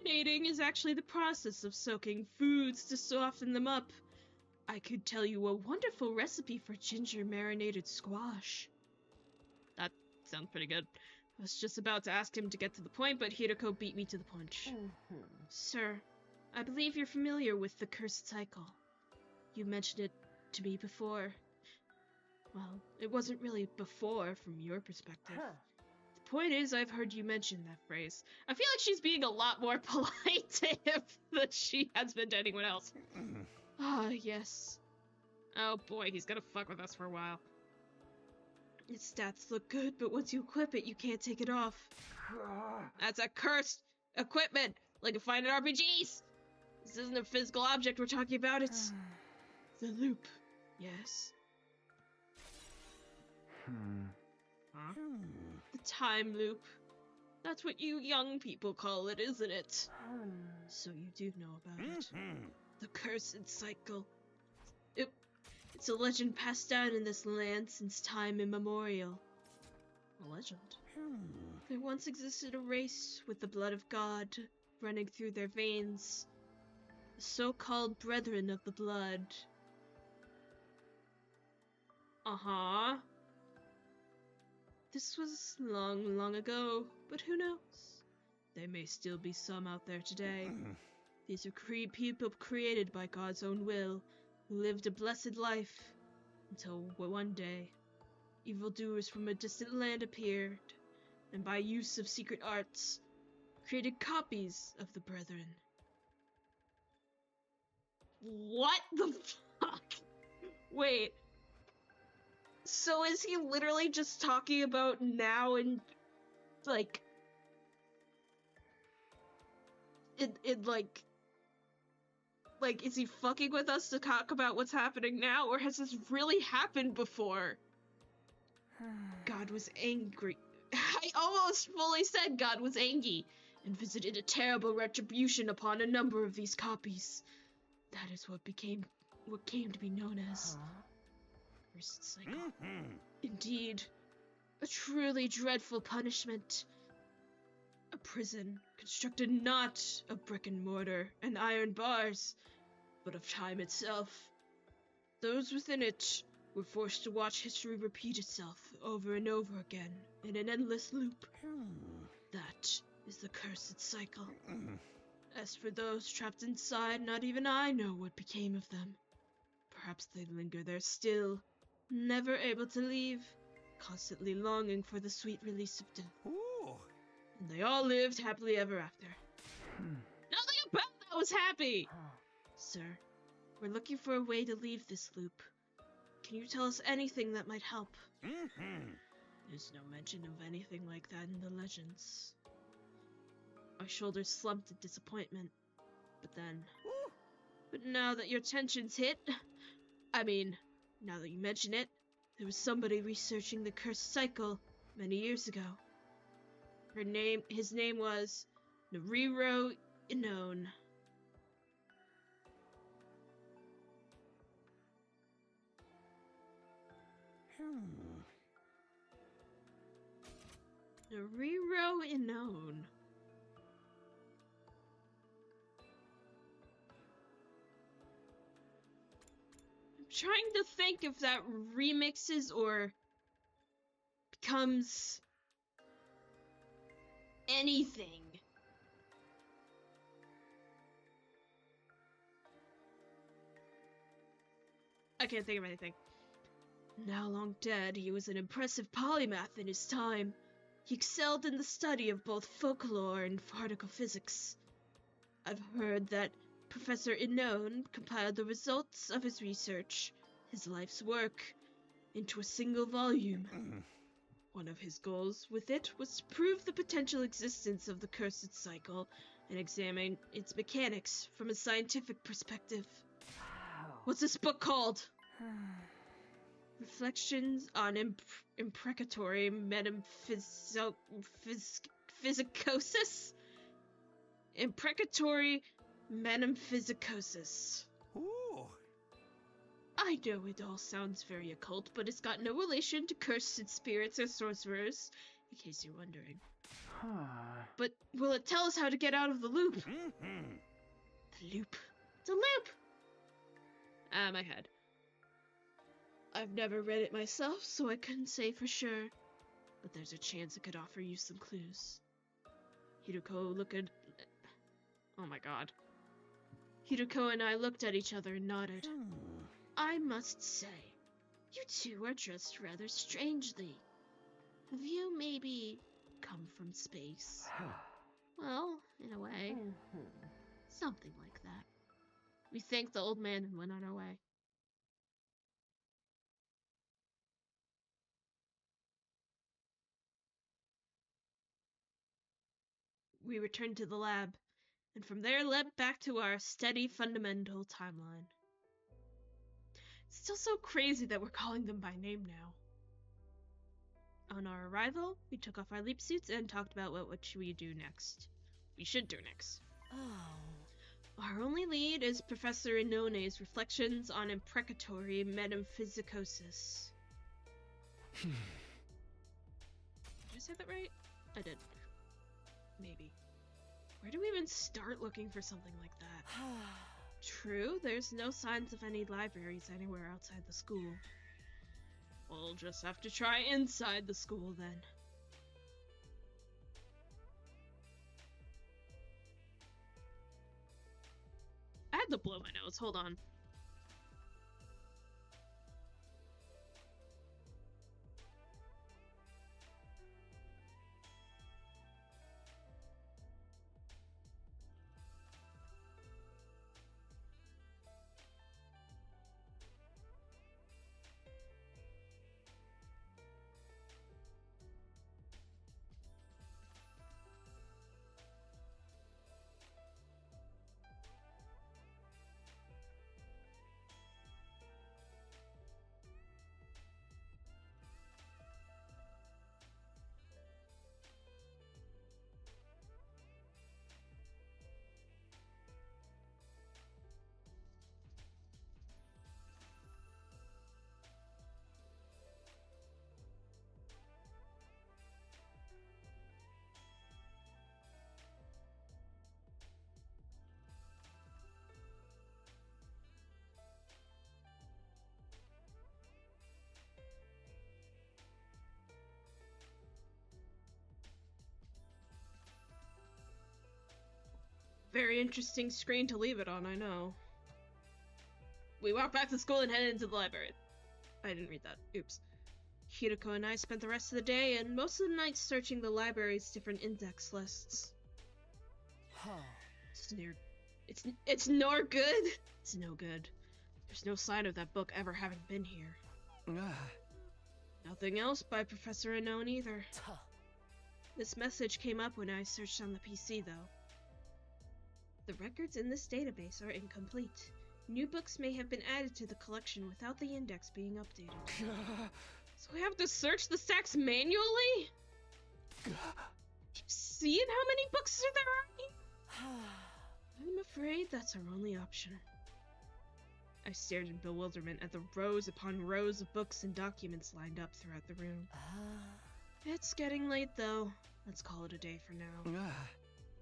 Marinating is actually the process of soaking foods to soften them up. I could tell you a wonderful recipe for ginger marinated squash. That sounds pretty good. I was just about to ask him to get to the point, but Hirako beat me to the punch. Sir, I believe you're familiar with the cursed cycle. You mentioned it to me before. Well, it wasn't really before from your perspective. The point is, I've heard you mention that phrase. I feel like she's being a lot more polite to him than she has been to anyone else. Ah, yes. Oh boy, he's gonna fuck with us for a while. Its stats look good, but once you equip it, you can't take it off. That's a cursed equipment, like you find in RPGs. This isn't a physical object we're talking about, it's the loop. Yes. The time loop. That's what you young people call it, isn't it? So you do know about it. The cursed cycle. It's a legend passed down in this land since time immemorial. A legend? There once existed a race with the blood of God running through their veins. The so-called Brethren of the Blood. Uh-huh. This was long, long ago, but who knows? There may still be some out there today. These are people created by God's own will, who lived a blessed life, until one day, evildoers from a distant land appeared, and by use of secret arts, created copies of the Brethren. What the fuck? Wait. So is he literally just talking about now and, like... Like, is he fucking with us to talk about what's happening now, or has this really happened before? God was angry. I almost fully said God was angry, and visited a terrible retribution upon a number of these copies. That is what came to be known as... Cursed cycle. Indeed. A truly dreadful punishment. A prison constructed not of brick and mortar and iron bars, but of time itself. Those within it were forced to watch history repeat itself over and over again in an endless loop. That is the cursed cycle. As for those trapped inside, not even I know what became of them. Perhaps they linger there still, never able to leave, constantly longing for the sweet release of death. Ooh. And they all lived happily ever after. Nothing about that was happy! Sir, we're looking for a way to leave this loop. Can you tell us anything that might help? There's no mention of anything like that in the legends. My shoulders slumped in disappointment. But now that your tension's hit, now that you mention it, there was somebody researching the cursed cycle many years ago. His name was Nariro Inone. Nariro Inone. I'm trying to think if that remixes or becomes anything. I can't think of anything. Now long dead, he was an impressive polymath in his time. He excelled in the study of both folklore and particle physics. I've heard that Professor Inone compiled the results of his research, his life's work, into a single volume. One of his goals with it was to prove the potential existence of the cursed cycle and examine its mechanics from a scientific perspective. What's this book called? Reflections on Imprecatory Metemphysicosis? Imprecatory Metemphysicosis. Ooh. I know it all sounds very occult, but it's got no relation to cursed spirits or sorcerers, in case you're wondering. But will it tell us how to get out of the loop? The loop. It's a loop! My head. I've never read it myself, so I couldn't say for sure, but there's a chance it could offer you some clues. Hirako Oh my god. Hirako and I looked at each other and nodded. I must say, you two are dressed rather strangely. Have you maybe come from space? Well, in a way. Something like that. We thanked the old man and went on our way. We returned to the lab, and from there led back to our steady fundamental timeline. It's still so crazy that we're calling them by name now. On our arrival, we took off our leap suits and talked about what should we do next. We should do next. Our only lead is Professor Inone's reflections on imprecatory metemphysicosis. Did I say that right? I did. Maybe. Where do we even start looking for something like that? True, there's no signs of any libraries anywhere outside the school. We'll just have to try inside the school then. I had to blow my nose, hold on. Very interesting screen to leave it on, I know. We walked back to school and headed into the library. I didn't read that. Oops. Hirako and I spent the rest of the day and most of the night searching the library's different index lists. Huh. It's nor good. It's no good. There's no sign of that book ever having been here. Nothing else by Professor Unknown either. Tuh. This message came up when I searched on the PC, though. The records in this database are incomplete. New books may have been added to the collection without the index being updated. So we have to search the stacks manually? Seeing how many books are there? I'm afraid that's our only option. I stared in bewilderment at the rows upon rows of books and documents lined up throughout the room. It's getting late, though. Let's call it a day for now.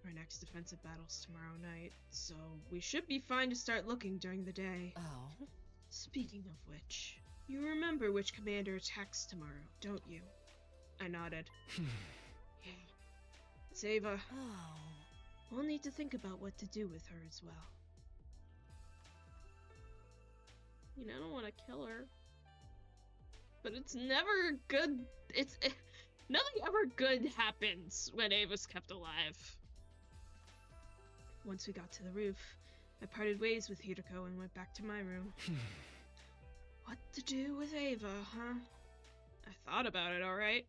Our next defensive battle's tomorrow night, so we should be fine to start looking during the day. Oh. Speaking of which, you remember which commander attacks tomorrow, don't you? I nodded. Yeah. It's Ava. Oh. We'll need to think about what to do with her as well. You know, I don't want to kill her. But it's never good. Nothing ever good happens when Ava's kept alive. Once we got to the roof, I parted ways with Hirako and went back to my room. What to do with Ava, huh? I thought about it, alright.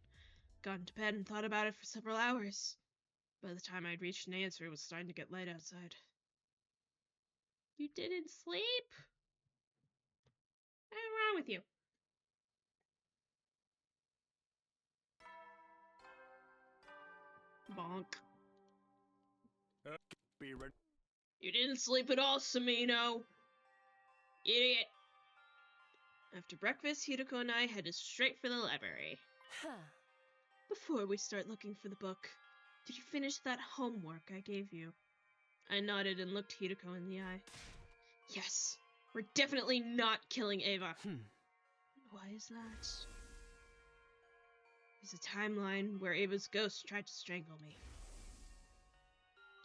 Got into bed and thought about it for several hours. By the time I'd reached an answer, it was starting to get light outside. You didn't sleep? What's wrong with you? Bonk. Be ready. You didn't sleep at all, Samino. Idiot. After breakfast, Hirako and I headed straight for the library. Huh. Before we start looking for the book, did you finish that homework I gave you? I nodded and looked Hirako in the eye. Yes, we're definitely not killing Ava. Why is that? There's a timeline where Ava's ghost tried to strangle me.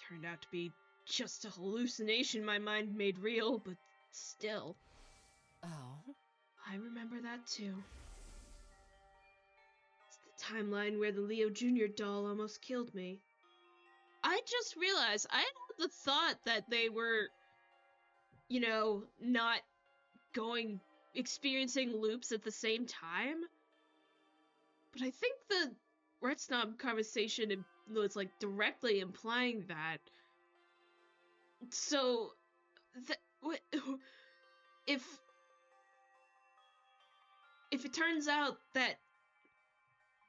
Turned out to be just a hallucination my mind made real, but still. Oh. I remember that too. It's the timeline where the Leo Jr. doll almost killed me. I just realized I had the thought that they were, you know, not experiencing loops at the same time. But I think the Red Snob conversation was like directly implying that. So, if it turns out that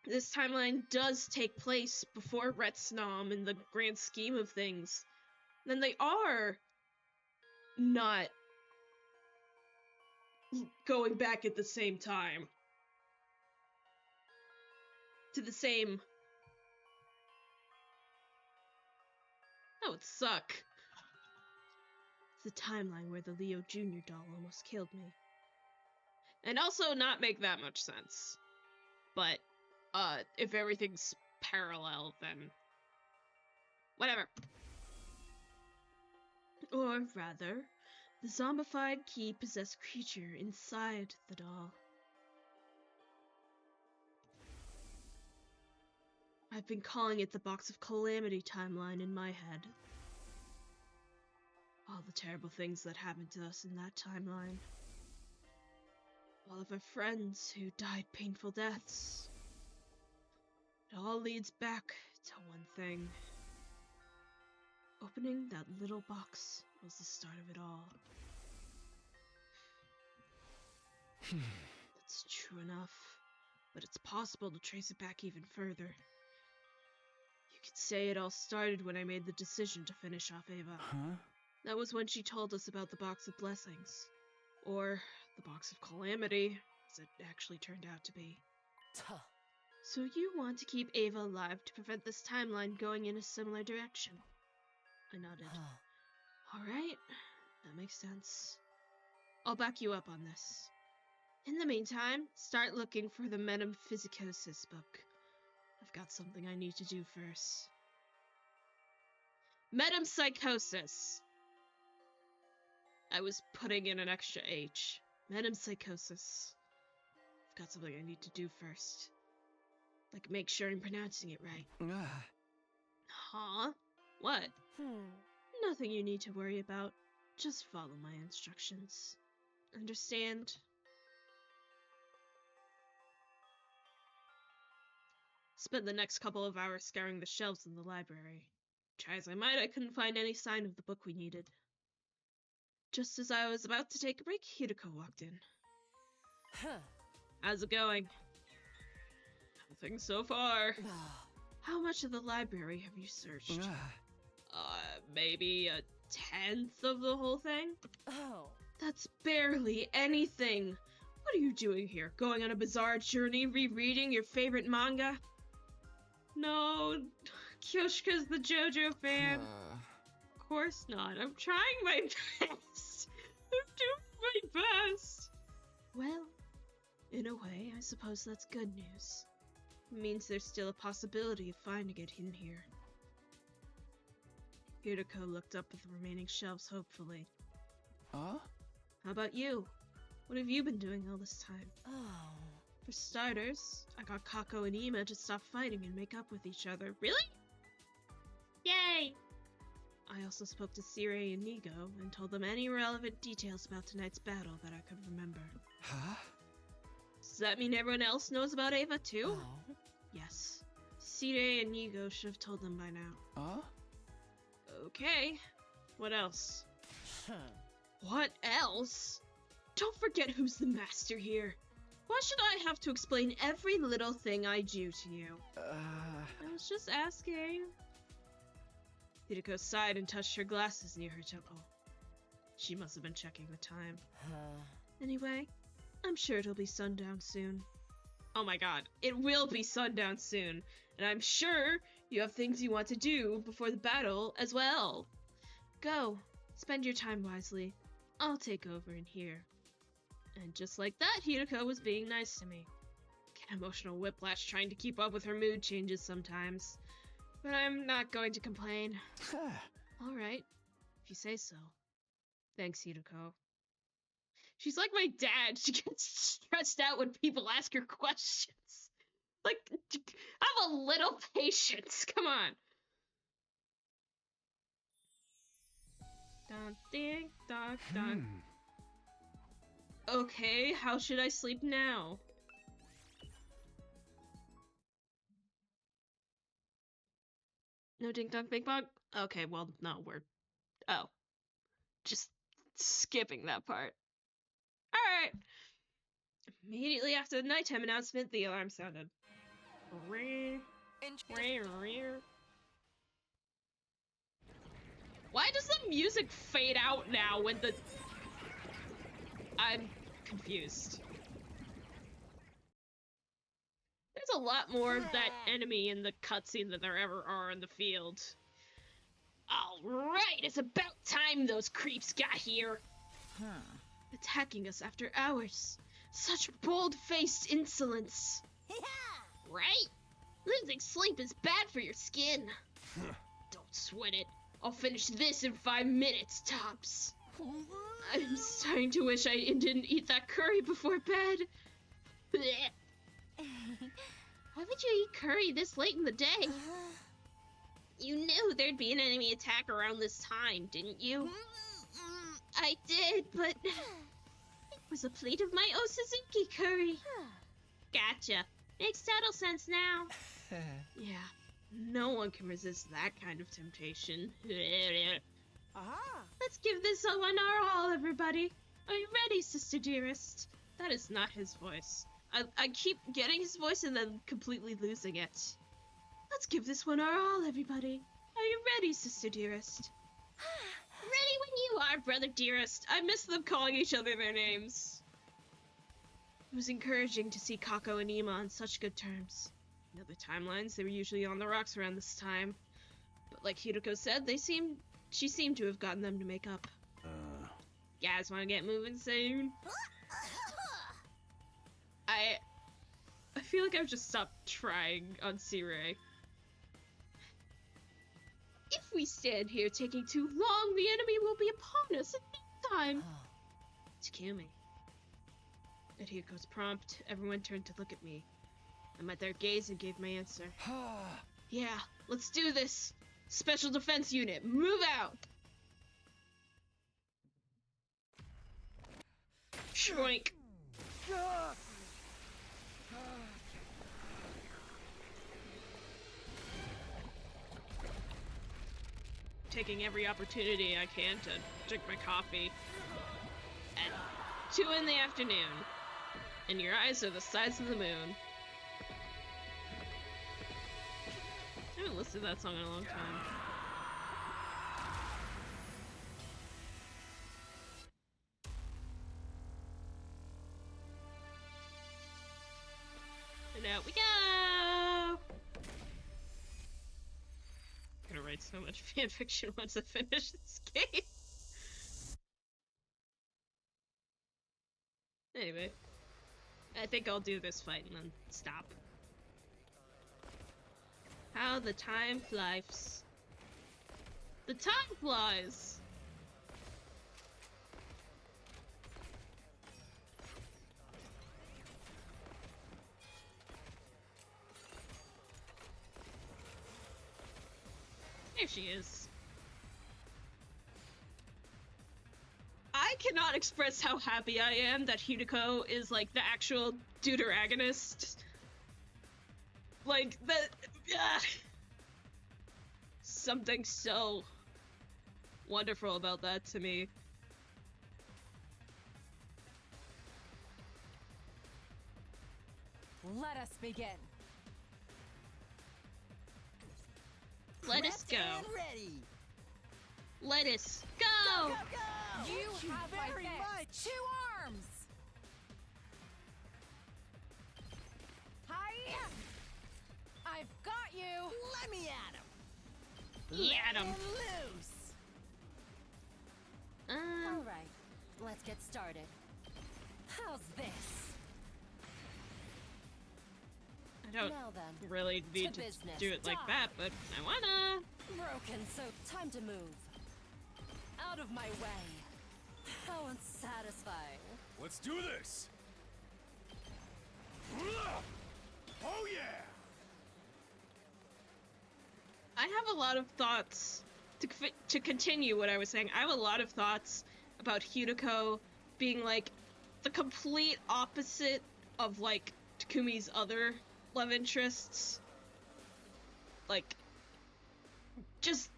this timeline does take place before Red Snom in the grand scheme of things, then they are not going back at the same time. To the same... That would suck. It's the timeline where the Leo Jr. doll almost killed me. And also not make that much sense. But, if everything's parallel, then... whatever. Or rather, the zombified key-possessed creature inside the doll. I've been calling it the Box of Calamity timeline in my head. All the terrible things that happened to us in that timeline. All of our friends who died painful deaths. It all leads back to one thing. Opening that little box was the start of it all. That's true enough, but it's possible to trace it back even further. You could say it all started when I made the decision to finish off Ava. Huh? That was when she told us about the Box of Blessings. Or the Box of Calamity, as it actually turned out to be. Tuh. So you want to keep Ava alive to prevent this timeline going in a similar direction? I nodded. Alright, that makes sense. I'll back you up on this. In the meantime, start looking for the Metemphysicosis book. I've got something I need to do first. Metempsychosis. I was putting in an extra H. Metempsychosis. I've got something I need to do first. Like make sure I'm pronouncing it right. Huh? What? Nothing you need to worry about. Just follow my instructions. Understand? Spent the next couple of hours scouring the shelves in the library. Try as I might, I couldn't find any sign of the book we needed. Just as I was about to take a break, Hirutako walked in. How's it going? Nothing so far. How much of the library have you searched? Maybe a 10th of the whole thing? Oh. That's barely anything. What are you doing here? Going on a bizarre journey, rereading your favorite manga? No, Kyoshika's the JoJo fan. Of course not. I'm trying my best. I'm doing my best. Well, in a way, I suppose that's good news. It means there's still a possibility of finding it in here. Hirutako looked up at the remaining shelves hopefully. Huh? How about you? What have you been doing all this time? Oh. For starters, I got Kako and Ima to stop fighting and make up with each other. Really? Yay! I also spoke to Sire and Nigo and told them any relevant details about tonight's battle that I could remember. Huh? Does that mean everyone else knows about Ava too? Oh. Yes. Sire and Nigo should have told them by now. Huh? Okay. What else? What else? Don't forget who's the master here. Why should I have to explain every little thing I do to you? I was just asking. Hirutako sighed and touched her glasses near her temple. She must have been checking the time. Anyway, I'm sure it'll be sundown soon. Oh my god, it will be sundown soon. And I'm sure you have things you want to do before the battle as well. Go, spend your time wisely. I'll take over in here. And just like that, Hirutako was being nice to me. Get emotional whiplash trying to keep up with her mood changes sometimes. But I'm not going to complain. Alright, if you say so. Thanks, Hirutako. She's like my dad. She gets stressed out when people ask her questions. Like, have a little patience. Come on. Dun, ding, dun, dun. Okay, how should I sleep now? No ding dong bing bong? Okay, well, no, we're... Oh. Just skipping that part. Alright. Immediately after the nighttime announcement, the alarm sounded. Why does the music fade out now when the... I'm confused. There's a lot more of that enemy in the cutscene than there ever are in the field. Alright, it's about time those creeps got here. Attacking us after hours. Such bold-faced insolence. Right? Losing sleep is bad for your skin. Don't sweat it. I'll finish this in 5 minutes, tops. I'm starting to wish I didn't eat that curry before bed. Why would you eat curry this late in the day? You knew there'd be an enemy attack around this time, didn't you? I did, but it was a plate of my Osazuki curry. Gotcha. Makes total sense now. Yeah, no one can resist that kind of temptation. Let's give this one our all, everybody. Are you ready, sister dearest? That is not his voice. I keep getting his voice and then completely losing it. Let's give this one our all, everybody. Are you ready, sister dearest? Ready when you are, brother dearest. I miss them calling each other their names. It was encouraging to see Kako and Ima on such good terms. In other timelines, they were usually on the rocks around this time. But like Hirutako said, she seemed to have gotten them to make up. Guys want to get moving soon? I feel like I've just stopped trying on Sire. If If we stand here taking too long, the enemy will be upon us in no time. Tsukumi. At Hiko's prompt, everyone turned to look at me. I met their gaze and gave my answer. Yeah, let's do this. Special Defense Unit, move out! Shroink. Taking every opportunity I can to drink my coffee at 2 in the afternoon, and your eyes are the size of the moon. I haven't listened to that song in a long time. And out we go! I'm gonna write so much fanfiction once I finish this game. Anyway, I think I'll do this fight and then stop. How the time flies. The time flies! There she is. I cannot express how happy I am that Hirutako is like the actual deuteragonist. Like that. Something so wonderful about that to me. Let us begin. Let us go. Ready. Let us go. You have very my much. fist. 2 arms. Hi. I've got you. Let me at him. Yeah, Let him loose. All right, let's get started. How's this? I don't Now then, really need to business. do it like Die. that, but I wanna. Broken, so time to move. Out of my way. How unsatisfying. Let's do this! Oh yeah! I have a lot of thoughts to continue what I was saying. I have a lot of thoughts about Hirutako being like the complete opposite of like Takumi's other love interests. Like just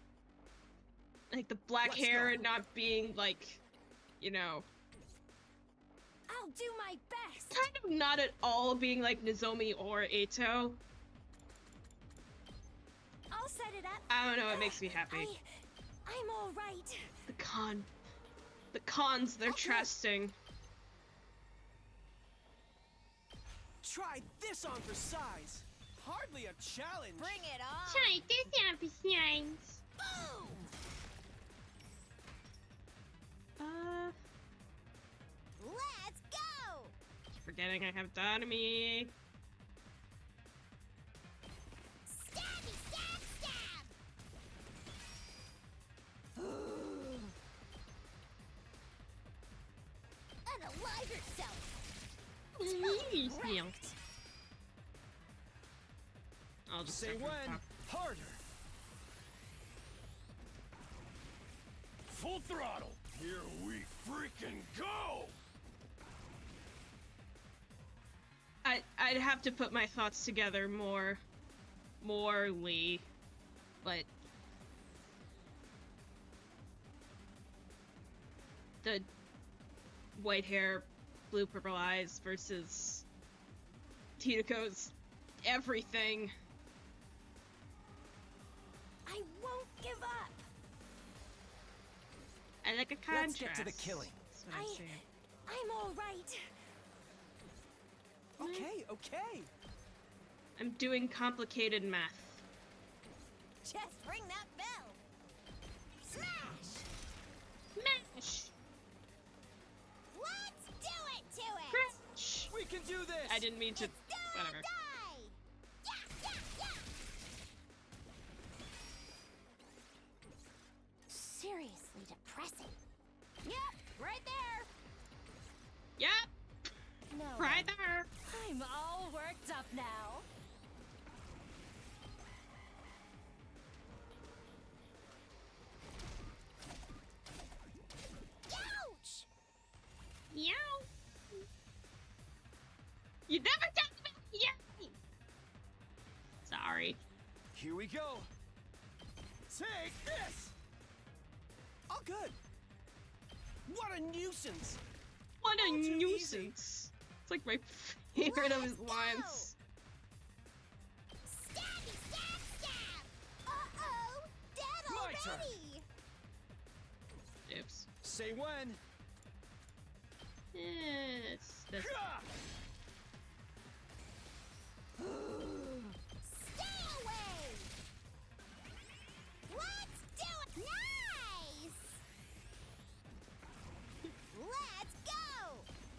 like the black Let's hair go. and not being like, you know, I'll do my best. kind of not at all being like Nozomi or Eito. I'll set it up. I don't know, it makes me happy. I'm all right. The cons they're trusting. Try this on for size. Hardly a challenge. Bring it on. Try this on for signs. Boom. Let's go. Forgetting I have autonomy. Stabby, stab, stab. Unalive yourself. Yeah. I'll just Say start from the when. top. Harder. Full throttle! Here we freaking go! I'd have to put my thoughts together morely, but the white hair, blue purple eyes versus Hirako's everything. I won't give up. I like a contrast. Let's get to the killing. That's what I'm saying. I'm all right. Okay, okay. I'm doing complicated math. Just ring that bell. Smash. Mash! Let's do it to it. Crash! We can do this. I didn't mean to. It's do or Whatever. die. Yeah, yeah, yeah. depressing. Yep, right there. Yep, No, right there. I'm all worked up now. Ouch! Yow. You never talked about yow. Sorry. Here we go. Take this! Oh, good. What a nuisance! What a All too easy. nuisance. It's like my favorite of his Let's lines. Stabby, stab, stab! Uh-oh! Dead My turn. already! Oops. Say when. That's Gah! Stay away! Let's do it! Nice! Let's go!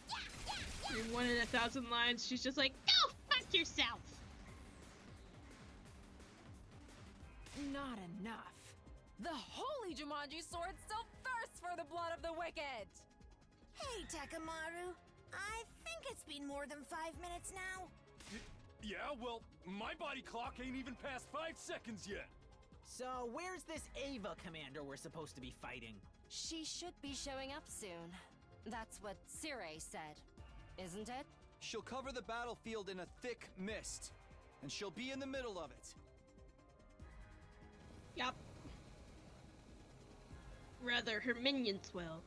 Yeah, yeah, yeah! You're 1 in 1,000 lines. She's just like, go fuck yourself. Not enough. The holy Jumanji sword still thirsts for the blood of the wicked. Hey, Takamaru. I think it's been more than 5 minutes now. Yeah, well, my body clock ain't even past 5 seconds yet. So, where's this Ava commander we're supposed to be fighting? She should be showing up soon. That's what Sirei said, isn't it? She'll cover the battlefield in a thick mist, and she'll be in the middle of it. Yup. Rather, her minions will.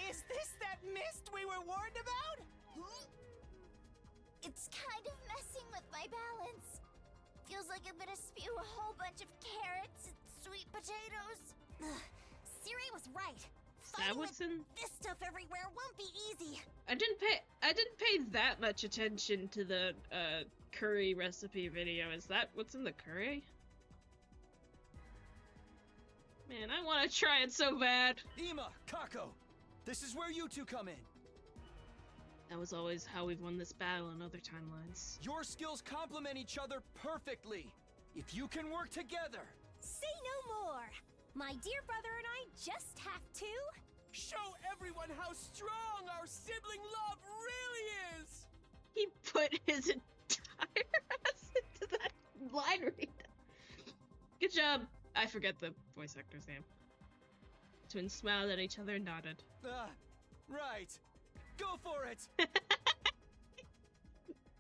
Is this that mist we were warned about? It's kind of messing with my balance. Feels like I'm gonna spew a whole bunch of carrots and sweet potatoes. Ugh, Siri was right. That Fighting what's with in? this stuff everywhere won't be easy. I didn't pay that much attention to the curry recipe video. Is that what's in the curry? Man, I want to try it so bad. Ima, Kako, this is where you two come in. That was always how we've won this battle in other timelines. Your skills complement each other perfectly. If you can work together. Say no more. My dear brother and I just have to. Show everyone how strong our sibling love really is! He put his entire ass into that line read. Good job. I forget the voice actor's name. Twins smiled at each other and nodded. Right. Go for it!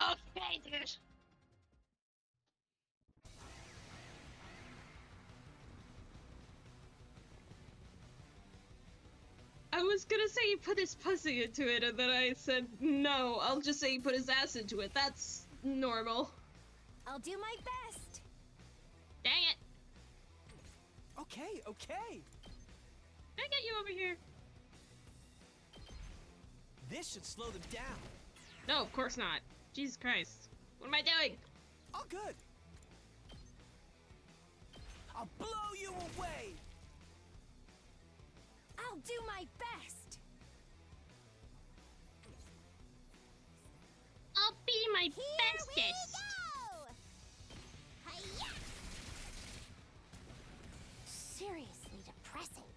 Okay, dude. I was gonna say he put his pussy into it, and then I said, no, I'll just say he put his ass into it. That's normal. I'll do my best. Dang it. Okay. Can I get you over here? This should slow them down. No, of course not. Jesus Christ. What am I doing? All good. I'll blow you away! I'll do my best. I'll be my Here bestest. we go. Hi-ya! Seriously depressing.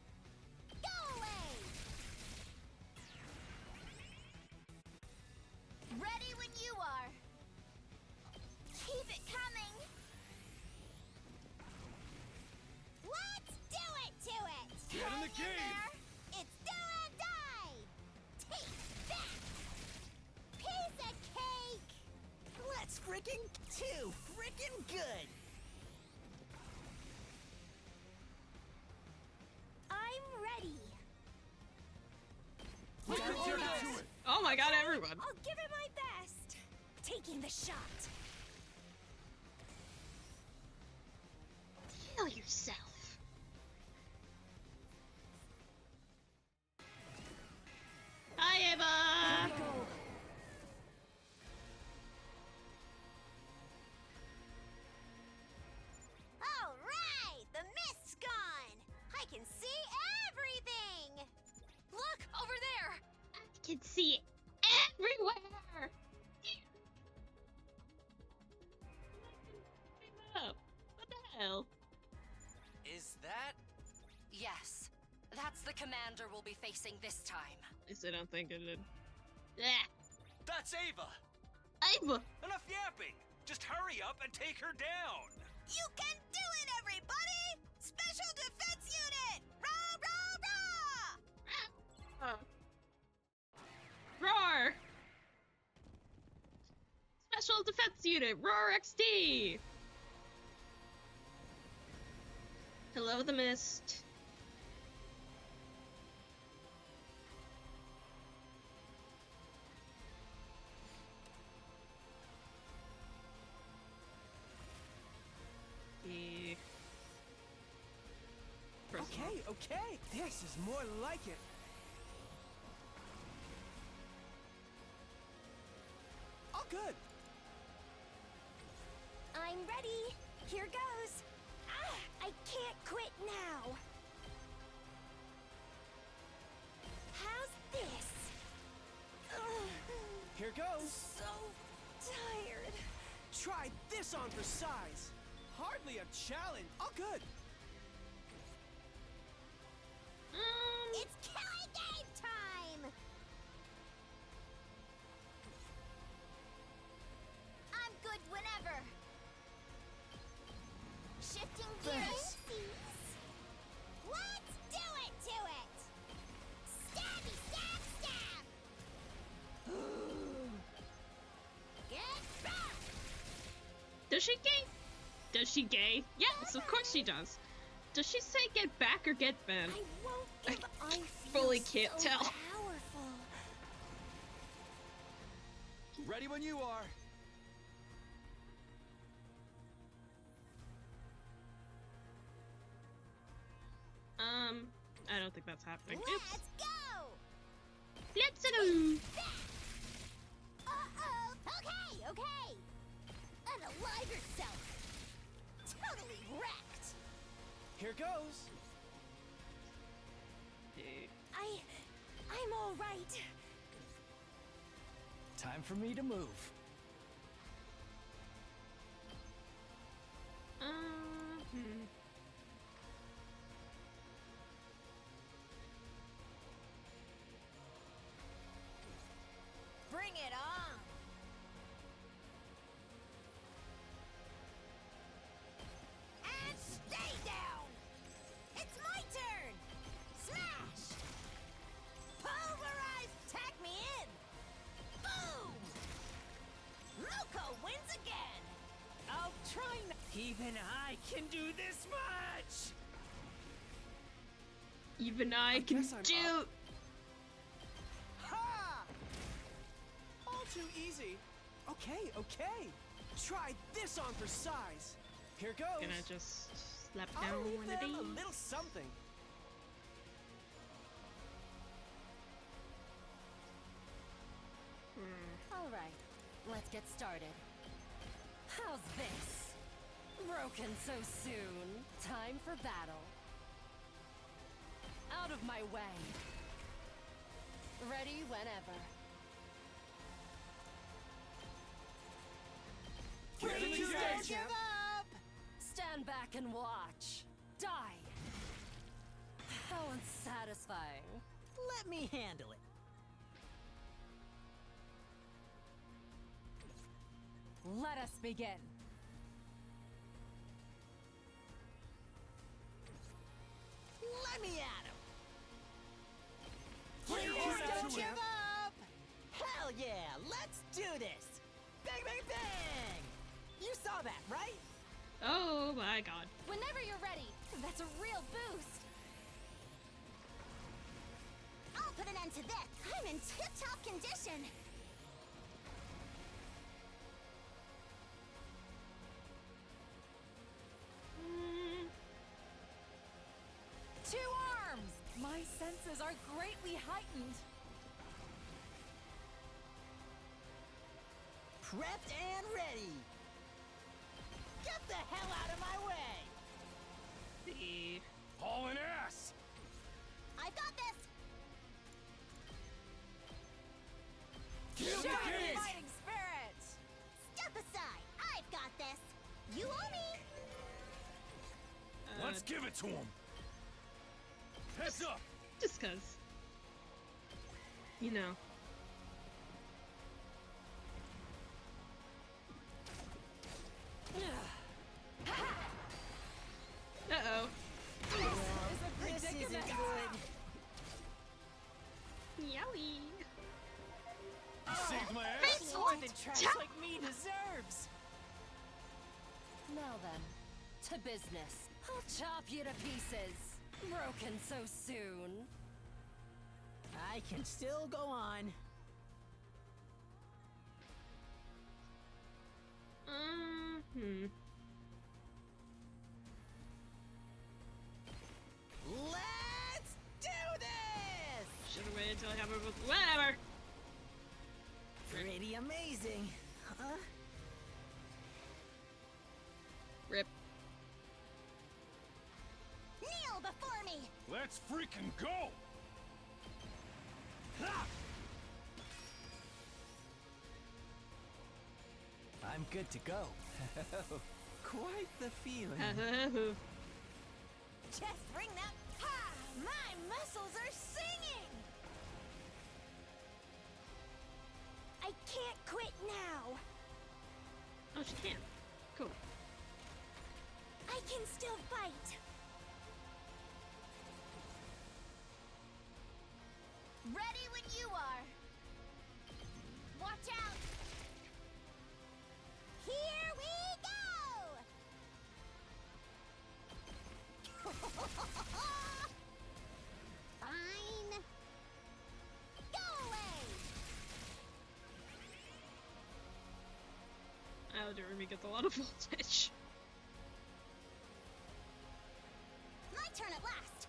Go away. Ready when you are. Keep it coming. Let's do it to it. Get in the Hang game. there. It's do or die. Take that. Piece of cake. Let's frickin' too frickin' good. I'm ready. Let's get to it. Oh my god, everyone. I'll give it my best. Taking the shot. Kill yourself. Hi, Eva. All right, the mist's gone. I can see everything. Look, over there! I can see everywhere. commander will be facing this time. At least I don't think it did. Yeah. That's Ava! Ava! Enough yapping! Just hurry up and take her down! You can do it, everybody! Special Defense Unit! Rah, rah, rah! Roar! Special Defense Unit, Roar XD! Hello, the mist. The... Okay, okay. This is more like it. All good. I'm ready. Here goes. Ah, I can't quit now. How's this? Ugh, Here goes. so tired. Try this on for size. Hardly a challenge. All good. It's killing game time! I'm good whenever. Shifting gears. Let's do it to it! Stabby, stab, stab! Get back! Does she gay? Does she gay? Yes, of course she does. Does she say get back or get bent? I won't give up. I feel fully can't so tell. powerful. Ready when you are. I don't think that's happening. Let's Oops. go! Let's go! Uh-oh! Okay, okay! Unalive yourself! Totally wrecked! Here goes. I'm all right. Time for me to move. Bring it on! And stay down! It's my turn! Smash! Pulverize! Tack me in! Boom! Loco wins again! I'll try not. Even I can do this much. Even I can guess I'm do. up. Ha! All too easy. Okay, okay. Try this on for size. Here goes. Gonna just slap I'll down leave one of them a these. little something. All right, let's get started. How's this? Broken so soon. Time for battle. Out of my way. Ready whenever. Ready to Don't go, give up! Stand back and watch. Die. How unsatisfying. Let me handle it. Let us begin. Let me at him. Don't give up! Hell yeah, let's do this. Bang, bang, bang. You saw that, right? Oh my god. Whenever you're ready, that's a real boost. I'll put an end to this! I'm in tip-top condition! Two arms! My senses are greatly heightened. Prepped and ready. Get the hell out of my way. The Hauling ass! I've got this! Kill Show the your game! fighting spirit! Step aside! I've got this! You owe me! Let's give it to him! Heads up! Just cause. You know. Uh-oh. This isn't good. Yowie. Saved my ass. More than trash like me deserves. Now then, to business. I'll chop you to pieces. Broken so soon. I can still go on. Let's do this! Should've waited until I have her book. Whatever! Pretty amazing, huh? Rip. Kneel before me! Let's freaking go! I'm good to go. Quite the feeling. Just bring that. Ha! My muscles are singing! I can't quit now. Oh, she can. Cool. I can still fight. Ready when you are. Watch out. Here we go! Fine. Go away! Oh, Jeremy gets a lot of voltage. My turn at last.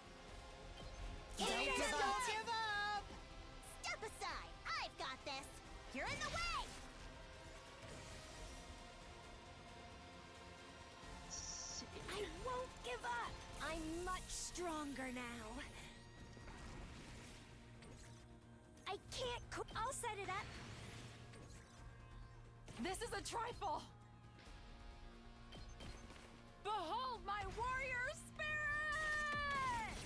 Don't give up. Step aside. I've got this. You're in the way. I won't give up. I'm much stronger now. I can't I'll set it up. This is a trifle. Behold my warrior spirit!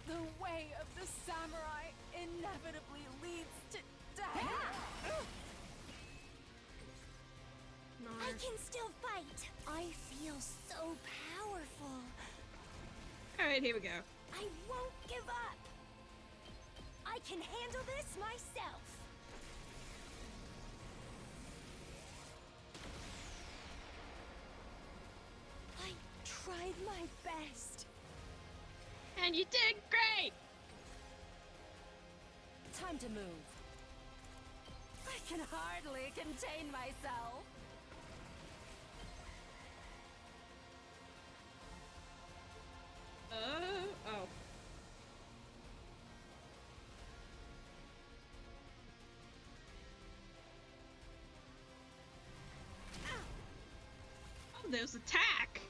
The way of the samurai inevitably leads to death. I can still fight. I feel so powerful. Alright, here we go. I won't give up. I can handle this myself. I tried my best. And you did great! Time to move. I can hardly contain myself. Oh. Oh, there's attack!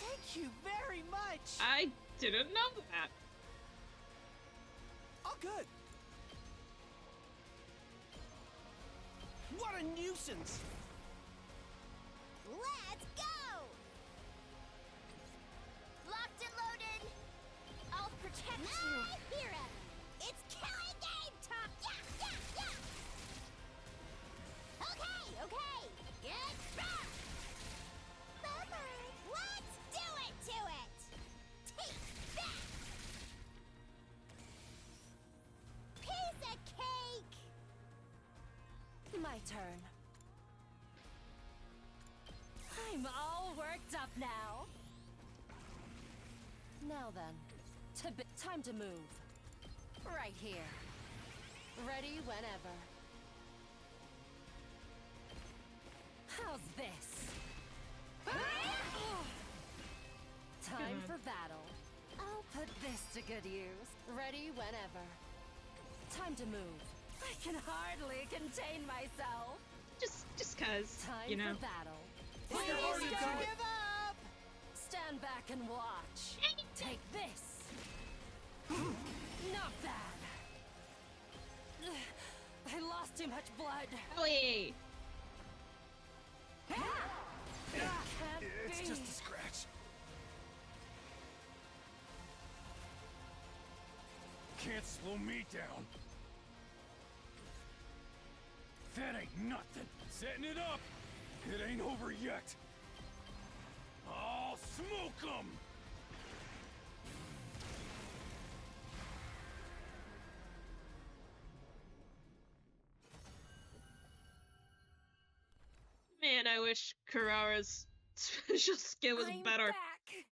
Thank you very much. I didn't know that. All good. What a nuisance. Let's go! Locked and loaded. I'll protect you. Hero. It's killing game time. Yeah. Okay. Get back. Bye-bye. Let's do it to it. Take that. Piece of cake. My turn. I'm all worked up now. Now then, time to move. Right here. Ready whenever. How's this? Time for battle. I'll put this to good use. Ready whenever. Time to move. I can hardly contain myself. Just cause, Time you know. for battle. Please don't give up. Stand back and watch. Take this. Not bad. I lost too much blood. Ellie! Can't It's be. just a scratch. can't slow me down. That ain't nothing. Setting it up. It ain't over yet. I'll smoke 'em. Man, I wish Kurara's special skill was I'm better. back.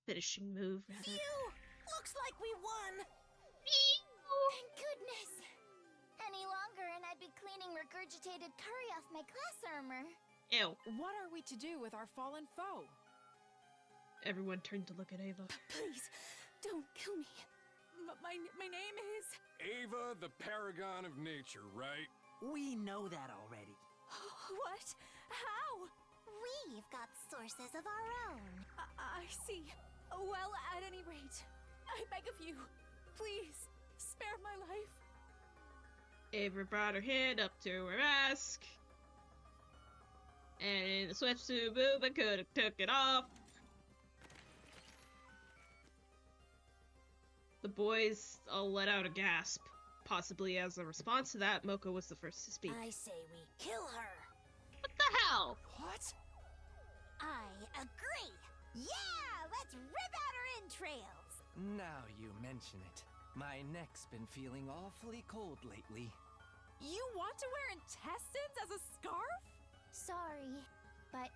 Finishing move, rather. Phew! Looks like we won! Thank goodness! Any longer and I'd be cleaning regurgitated curry off my class armor. Ew. What are we to do with our fallen foe? Everyone turned to look at Ava. Please, don't kill me. My name is... Ava, the paragon of nature, right? We know that already. What? How? We've got sources of our own. I see. Well, at any rate, I beg of you, please, spare my life. Ava brought her hand up to her mask. And in the sweatsuit move, I could have took it off. The boys all let out a gasp. Possibly as a response to that, Moko was the first to speak. I say we kill her. What the hell? What? I agree. Yeah, let's rip out her entrails. Now you mention it. My neck's been feeling awfully cold lately. You want to wear intestines as a scarf? Sorry, but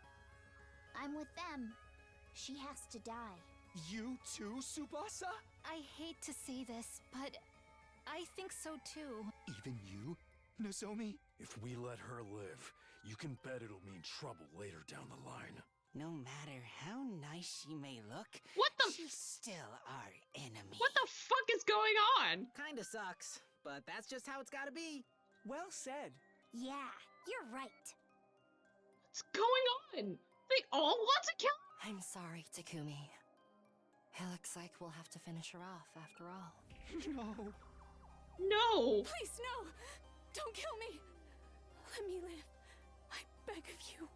I'm with them. She has to die. You too, Tsubasa? I hate to say this, but I think so too. Even you, Nozomi? If we let her live, you can bet it'll mean trouble later down the line. No matter how nice she may look, What the she's still our enemy. What the fuck is going on? Kinda sucks, but that's just how it's gotta be. Well said. Yeah, you're right. What's going on? They all want to kill I'm sorry, Takumi. It looks like we'll have to finish her off after all. No. No! Please, no! Don't kill me! Let me live. I beg of you.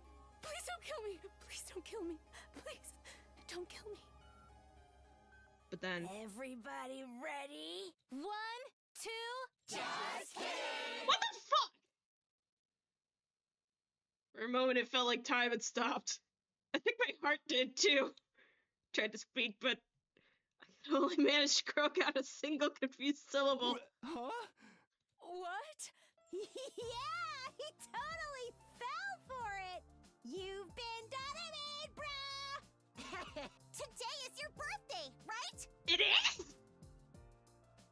Please don't kill me! Please don't kill me! Please, don't kill me. But then, Everybody ready? 1, 2, just kidding! what the fuck? For a moment, it felt like time had stopped. I think my heart did too. Tried to speak, but I could only manage to croak out a single confused syllable. Huh? What? Yeah, he totally fell for it! You've been dynamite, bruh! Today is your birthday, right? It is?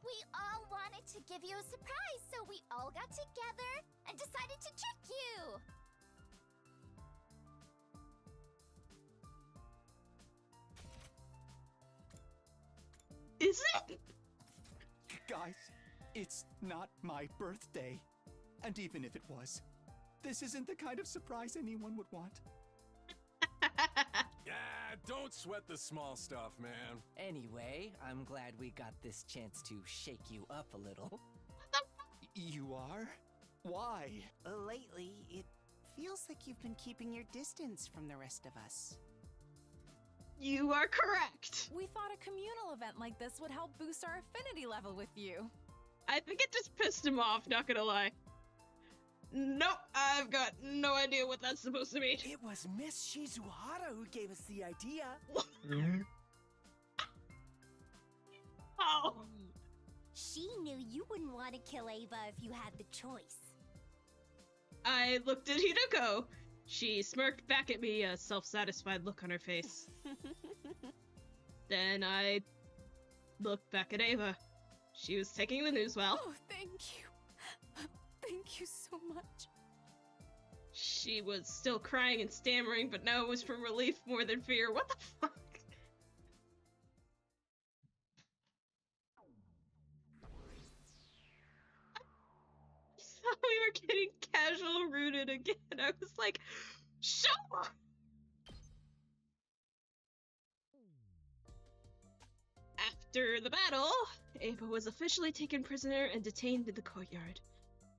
We all wanted to give you a surprise, so we all got together and decided to trick you! Is it? Guys, it's not my birthday. And even if it was, this isn't the kind of surprise anyone would want. Yeah, don't sweat the small stuff, man. Anyway, I'm glad we got this chance to shake you up a little. You are? Why? Lately, it feels like you've been keeping your distance from the rest of us. You are correct. We thought a communal event like this would help boost our affinity level with you. I think it just pissed him off, not gonna lie. Nope, I've got no idea what that's supposed to mean. It was Miss Shizuhara who gave us the idea. Oh. She knew you wouldn't want to kill Ava if you had the choice. I looked at Hideko. She smirked back at me, a self-satisfied look on her face. Then I looked back at Ava. She was taking the news well. Oh, thank you. Thank you so much. She was still crying and stammering, but now it was from relief more than fear. What the fuck? We were getting casual rooted again. I was like, sure! After the battle, Ava was officially taken prisoner and detained in the courtyard.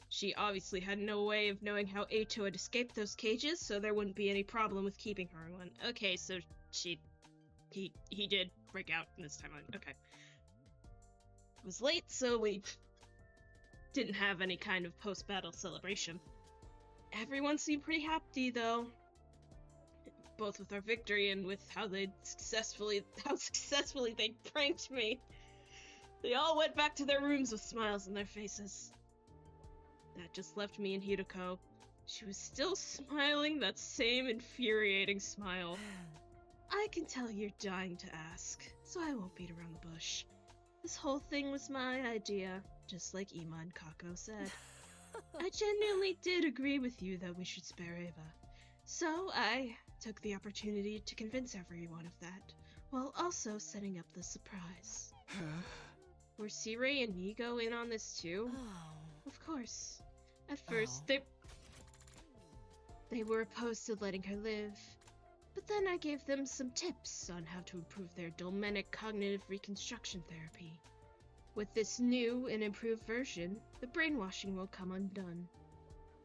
She obviously had no way of knowing how Eito had escaped those cages, so there wouldn't be any problem with keeping her in one. Okay, so she He did break out in this timeline. Okay. It was late, so we didn't have any kind of post-battle celebration. Everyone seemed pretty happy, though. Both with our victory and with how successfully they pranked me. They all went back to their rooms with smiles on their faces. That just left me and Hirako. She was still smiling that same infuriating smile. I can tell you're dying to ask, so I won't beat around the bush. This whole thing was my idea, just like Ima and Kako said. I genuinely did agree with you that we should spare Eva. So I took the opportunity to convince everyone of that, while also setting up the surprise. Were C-Ray and Nigo in on this too? Of course. At first, they were opposed to letting her live, but then I gave them some tips on how to improve their dolmenic cognitive reconstruction therapy. With this new and improved version, the brainwashing will come undone.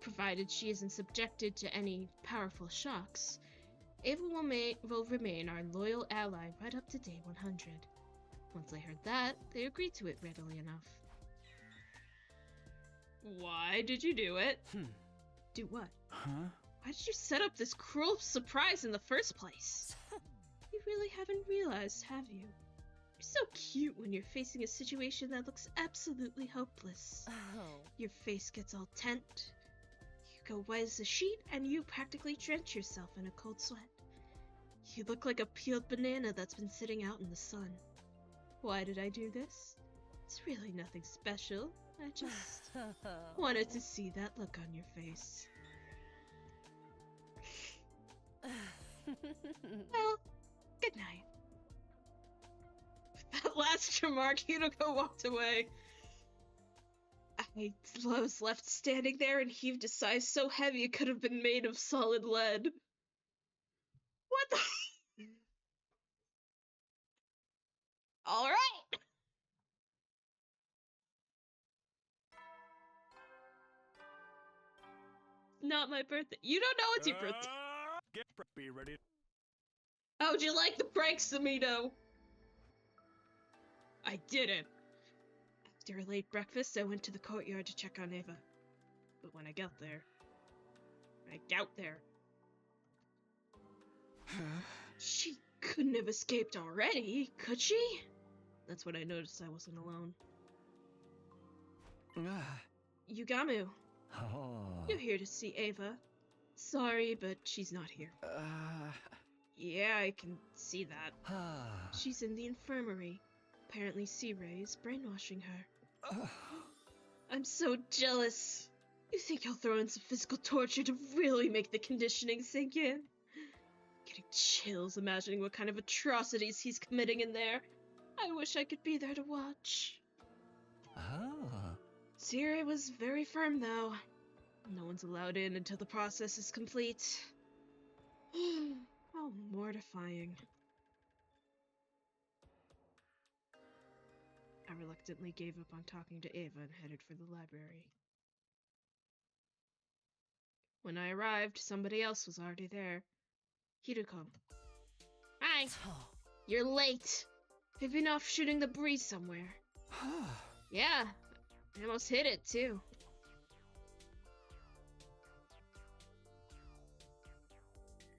Provided she isn't subjected to any powerful shocks, Ava will remain our loyal ally right up to day 100. Once they heard that, they agreed to it readily enough. Why did you do it? Do what? Huh? Why did you set up this cruel surprise in the first place? You really haven't realized, have you? You're so cute when you're facing a situation that looks absolutely hopeless. Your face gets all tense. You go white as a sheet, and you practically drench yourself in a cold sweat. You look like a peeled banana that's been sitting out in the sun. Why did I do this? It's really nothing special. I just wanted to see that look on your face. Well, good night. With that last remark, Hirako walked away. I was left standing there and heaved a sigh so heavy it could have been made of solid lead. What the? Alright! Not my birthday. You don't know it's your birthday. Be ready. How'd you like the pranks, Amito? I didn't. After a late breakfast, I went to the courtyard to check on Eva. But when I got there... She couldn't have escaped already, could she? That's when I noticed I wasn't alone. Yugamu. You're here to see Ava. Sorry, but she's not here. Yeah, I can see that. She's in the infirmary. Apparently C-Ray is brainwashing her. I'm so jealous. You think he'll throw in some physical torture to really make the conditioning sink in? Getting chills imagining what kind of atrocities he's committing in there. I wish I could be there to watch. C-Ray was very firm, though. No one's allowed in until the process is complete. How mortifying. I reluctantly gave up on talking to Ava and headed for the library. When I arrived, somebody else was already there. Hirako. Hi! You're late! I've been off shooting the breeze somewhere. Yeah, I almost hit it, too.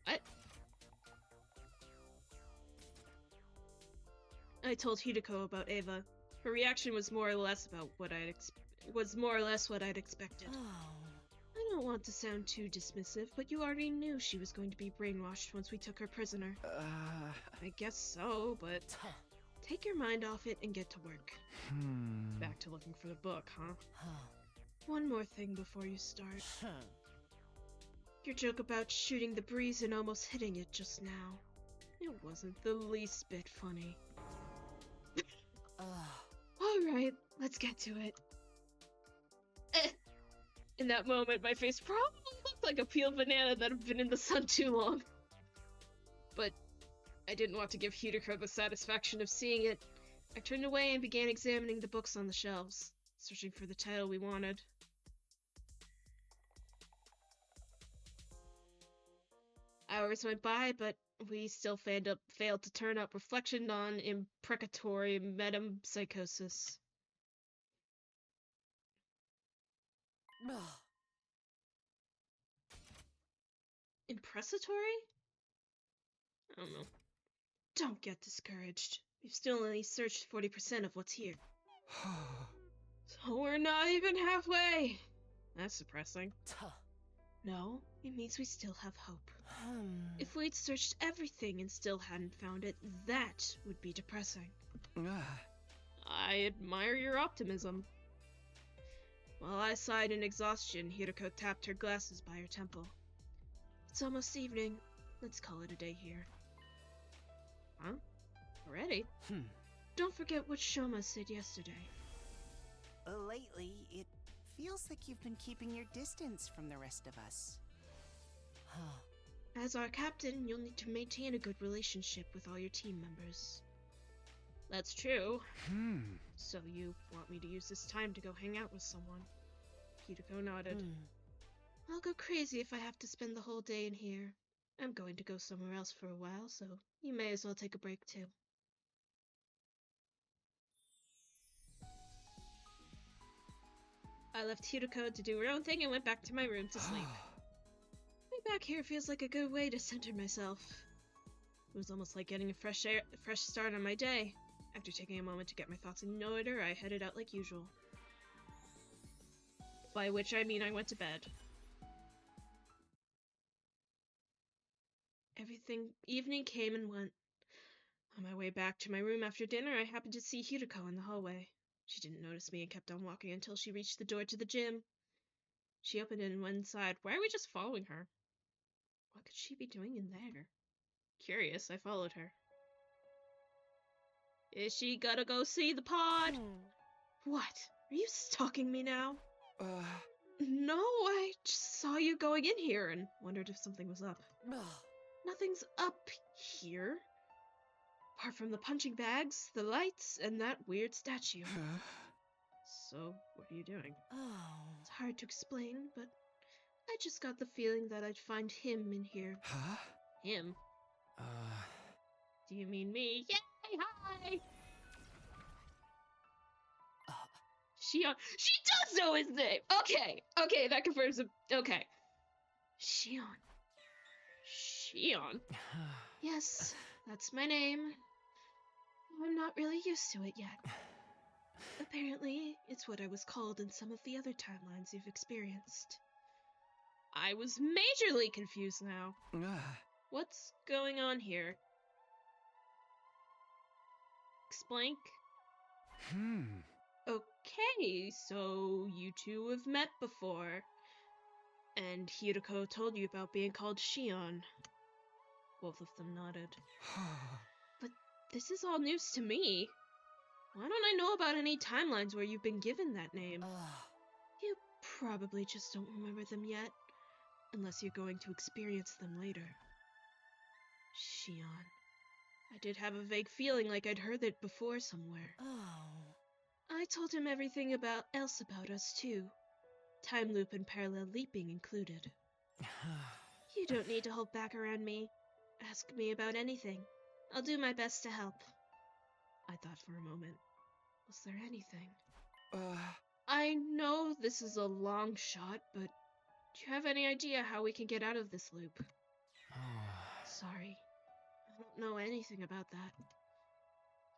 What? I told Hirako about Ava. Her reaction was more or less what I'd expected. I don't want to sound too dismissive, but you already knew she was going to be brainwashed once we took her prisoner. I guess so, but take your mind off it and get to work. Back to looking for the book, huh? One more thing before you start. Your joke about shooting the breeze and almost hitting it just now. It wasn't the least bit funny. Alright, let's get to it. In that moment, my face probably looked like a peeled banana that had been in the sun too long. But I didn't want to give Hirako the satisfaction of seeing it. I turned away and began examining the books on the shelves, searching for the title we wanted. Hours went by, but we still failed to turn up reflection on imprecatory metempsychosis. Impressatory? I don't know. Don't get discouraged. We've still only searched 40% of what's here. So we're not even halfway. That's depressing. No, it means we still have hope. If we'd searched everything and still hadn't found it, that would be depressing. I admire your optimism. While I sighed in exhaustion, Hirako tapped her glasses by her temple. It's almost evening. Let's call it a day here. Huh? Already? Don't forget what Shoma said yesterday. Lately, it feels like you've been keeping your distance from the rest of us. As our captain, you'll need to maintain a good relationship with all your team members. That's true. So you want me to use this time to go hang out with someone? Hirako nodded. I'll go crazy if I have to spend the whole day in here. I'm going to go somewhere else for a while, so you may as well take a break too. I left Hirako to do her own thing and went back to my room to sleep. Being back here feels like a good way to center myself. It was almost like getting a fresh start on my day. After taking a moment to get my thoughts in order, I headed out like usual. By which I mean I went to bed. Evening came and went. On my way back to my room after dinner, I happened to see Hirako in the hallway. She didn't notice me and kept on walking until she reached the door to the gym. She opened it and went inside. Why are we just following her? What could she be doing in there? Curious, I followed her. Is she gonna go see the pod? What? Are you stalking me now? No, I just saw you going in here and wondered if something was up. Nothing's up here. Apart from the punching bags, the lights, and that weird statue. So, what are you doing? It's hard to explain, but I just got the feeling that I'd find him in here. Him? Do you mean me? Yay, hi! Shion. She does know his name! Okay, that confirms him. Okay. Shion. Yes, that's my name. I'm not really used to it yet. Apparently, it's what I was called in some of the other timelines you've experienced. I was majorly confused now. What's going on here? Explain. Okay, so you two have met before. And Hirako told you about being called Shion. Both of them nodded. But this is all news to me. Why don't I know about any timelines where you've been given that name? You probably just don't remember them yet. Unless you're going to experience them later. Shion. I did have a vague feeling like I'd heard it before somewhere. I told him everything else about us, too. Time loop and parallel leaping included. You don't need to hold back around me. Ask me about anything. I'll do my best to help. I thought for a moment. Was there anything? I know this is a long shot, but do you have any idea how we can get out of this loop? Sorry. I don't know anything about that.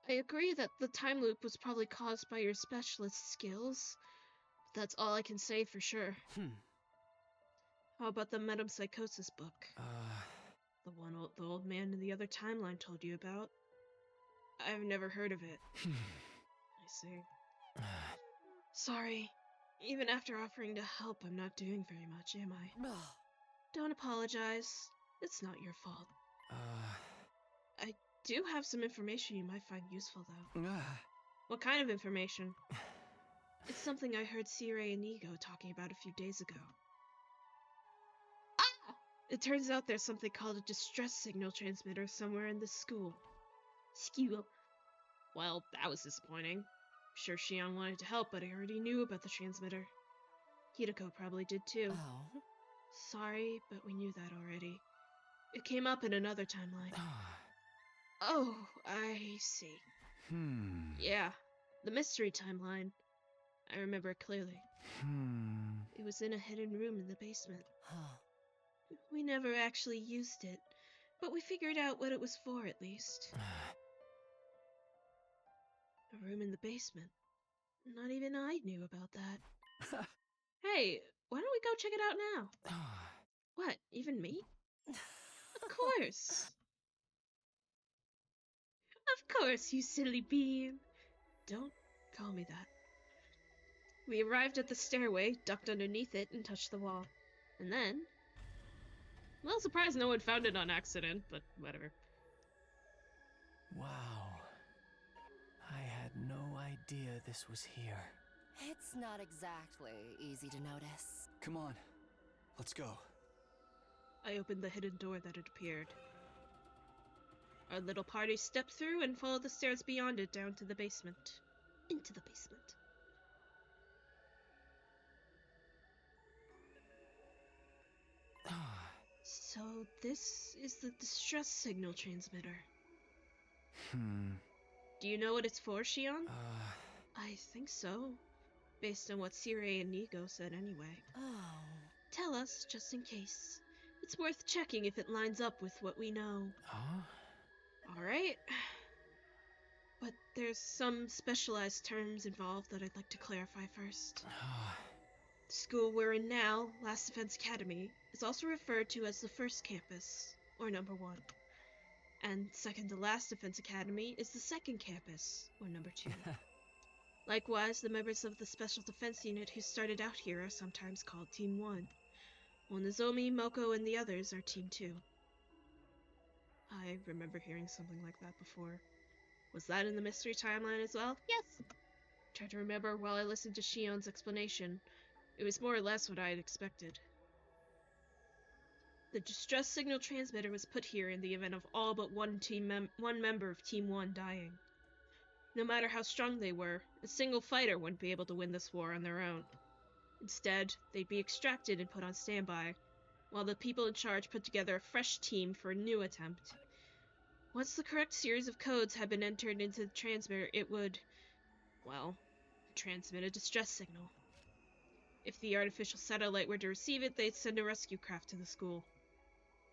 I agree that the time loop was probably caused by your specialist skills. But that's all I can say for sure. How about the metempsychosis book? The one the old man in the other timeline told you about? I've never heard of it. I see. Sorry. Even after offering to help, I'm not doing very much, am I? Don't apologize. It's not your fault. I do have some information you might find useful, though. What kind of information? It's something I heard Sirei and Ego talking about a few days ago. It turns out there's something called a distress signal transmitter somewhere in this school. Well, that was disappointing. I'm sure Shion wanted to help, but I already knew about the transmitter. Hirako probably did too. Sorry, but we knew that already. It came up in another timeline. Oh, I see. Yeah, the mystery timeline. I remember it clearly. It was in a hidden room in the basement. We never actually used it, but we figured out what it was for at least. A room in the basement. Not even I knew about that. Hey, why don't we go check it out now? What, even me? Of course! Of course, you silly bean! Don't call me that. We arrived at the stairway, ducked underneath it, and touched the wall. And then... Well, surprised no one found it on accident, but whatever. Wow. I had no idea this was here. It's not exactly easy to notice. Come on, let's go. I opened the hidden door that had appeared. Our little party stepped through and followed the stairs beyond it down to the basement. Into the basement. So this is the distress signal transmitter. Do you know what it's for, Shion? I think so. Based on what Sirei and Nigo said anyway. Oh. Tell us, just in case. It's worth checking if it lines up with what we know. Alright. But there's some specialized terms involved that I'd like to clarify first. The school we're in now, Last Defense Academy, is also referred to as the first campus, or number 1. And second to Last Defense Academy is the second campus, or number 2. Likewise, the members of the Special Defense Unit who started out here are sometimes called Team 1, while Nozomi, Moko, and the others are Team 2. I remember hearing something like that before. Was that in the mystery timeline as well? Yes! Tried to remember while I listened to Shion's explanation. It was more or less what I had expected. The distress signal transmitter was put here in the event of all but one member of Team 1 dying. No matter how strong they were, a single fighter wouldn't be able to win this war on their own. Instead, they'd be extracted and put on standby, while the people in charge put together a fresh team for a new attempt. Once the correct series of codes had been entered into the transmitter, it would, well, transmit a distress signal. If the artificial satellite were to receive it, they'd send a rescue craft to the school.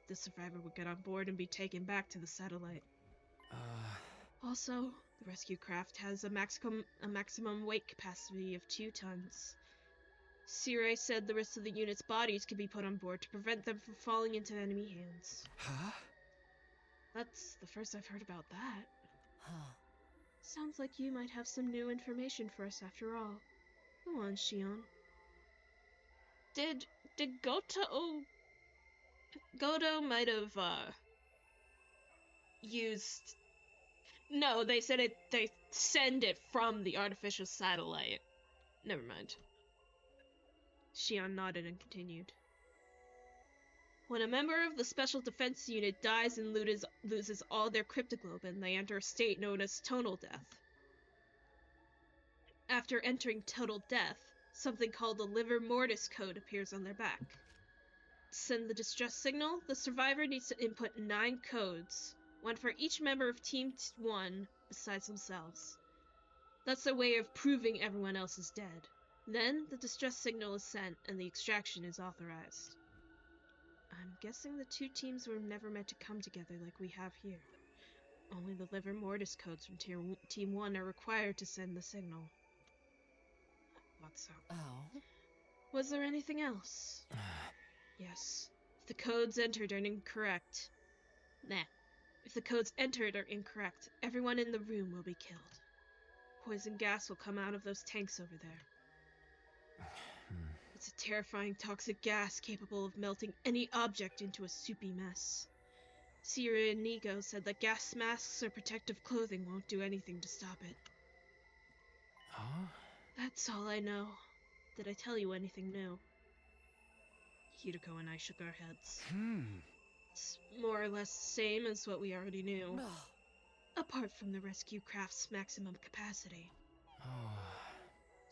The survivor would get on board and be taken back to the satellite. Also, the rescue craft has a maximum weight capacity of 2 tons. Sirei said the rest of the unit's bodies could be put on board to prevent them from falling into enemy hands. That's the first I've heard about that. Sounds like you might have some new information for us after all. Go on, Shion. Did Goto might have, used... No, they said they send it from the artificial satellite. Never mind. Shion nodded and continued. When a member of the Special Defense Unit dies and loses all their cryptoglobin, they enter a state known as tonal death. After entering total death, something called the liver mortis code appears on their back. To send the distress signal, the survivor needs to input 9 codes, 1 for each member of Team 1 besides themselves. That's their way of proving everyone else is dead. Then, the distress signal is sent and the extraction is authorized. I'm guessing the 2 teams were never meant to come together like we have here. Only the liver mortis codes from Team 1 are required to send the signal. Thought so. Oh? Was there anything else? Yes. If the codes entered are incorrect... If the codes entered are incorrect, everyone in the room will be killed. Poison gas will come out of those tanks over there. It's a terrifying toxic gas capable of melting any object into a soupy mess. Sierra and Nigo said that gas masks or protective clothing won't do anything to stop it. That's all I know. Did I tell you anything new? Hirako and I shook our heads. It's more or less the same as what we already knew. Apart from the rescue craft's maximum capacity.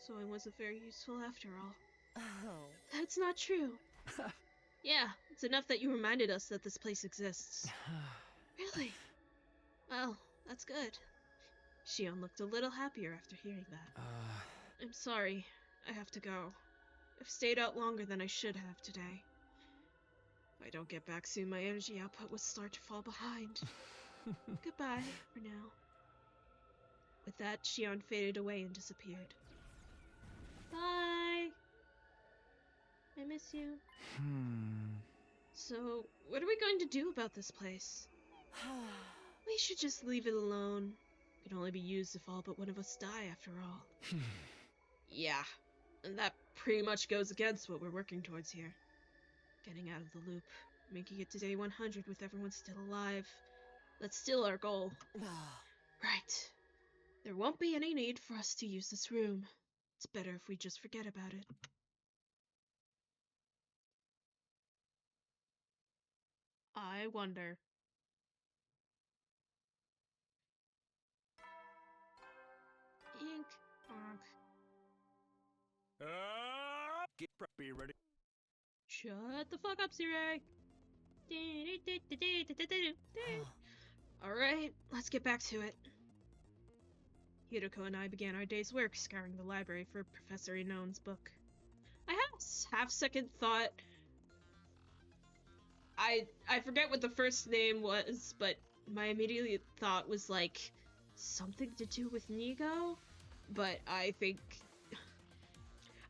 So I wasn't very useful after all. That's not true. Yeah, it's enough that you reminded us that this place exists. Really? Well, that's good. Shion looked a little happier after hearing that. I'm sorry. I have to go. I've stayed out longer than I should have today. If I don't get back soon, my energy output will start to fall behind. Goodbye, for now. With that, Shion faded away and disappeared. Bye! I miss you. So, what are we going to do about this place? We should just leave it alone. It can only be used if all but one of us die, after all. Yeah, and that pretty much goes against what we're working towards here. Getting out of the loop, making it to day 100 with everyone still alive. That's still our goal. Right. There won't be any need for us to use this room. It's better if we just forget about it. I wonder. Ink. Get preppy, ready? Shut the fuck up, Siri. Alright, let's get back to it. Hirako and I began our day's work scouring the library for Professor Inon's book. I had a half-second thought. I forget what the first name was, but my immediate thought was like something to do with Nigo, but I think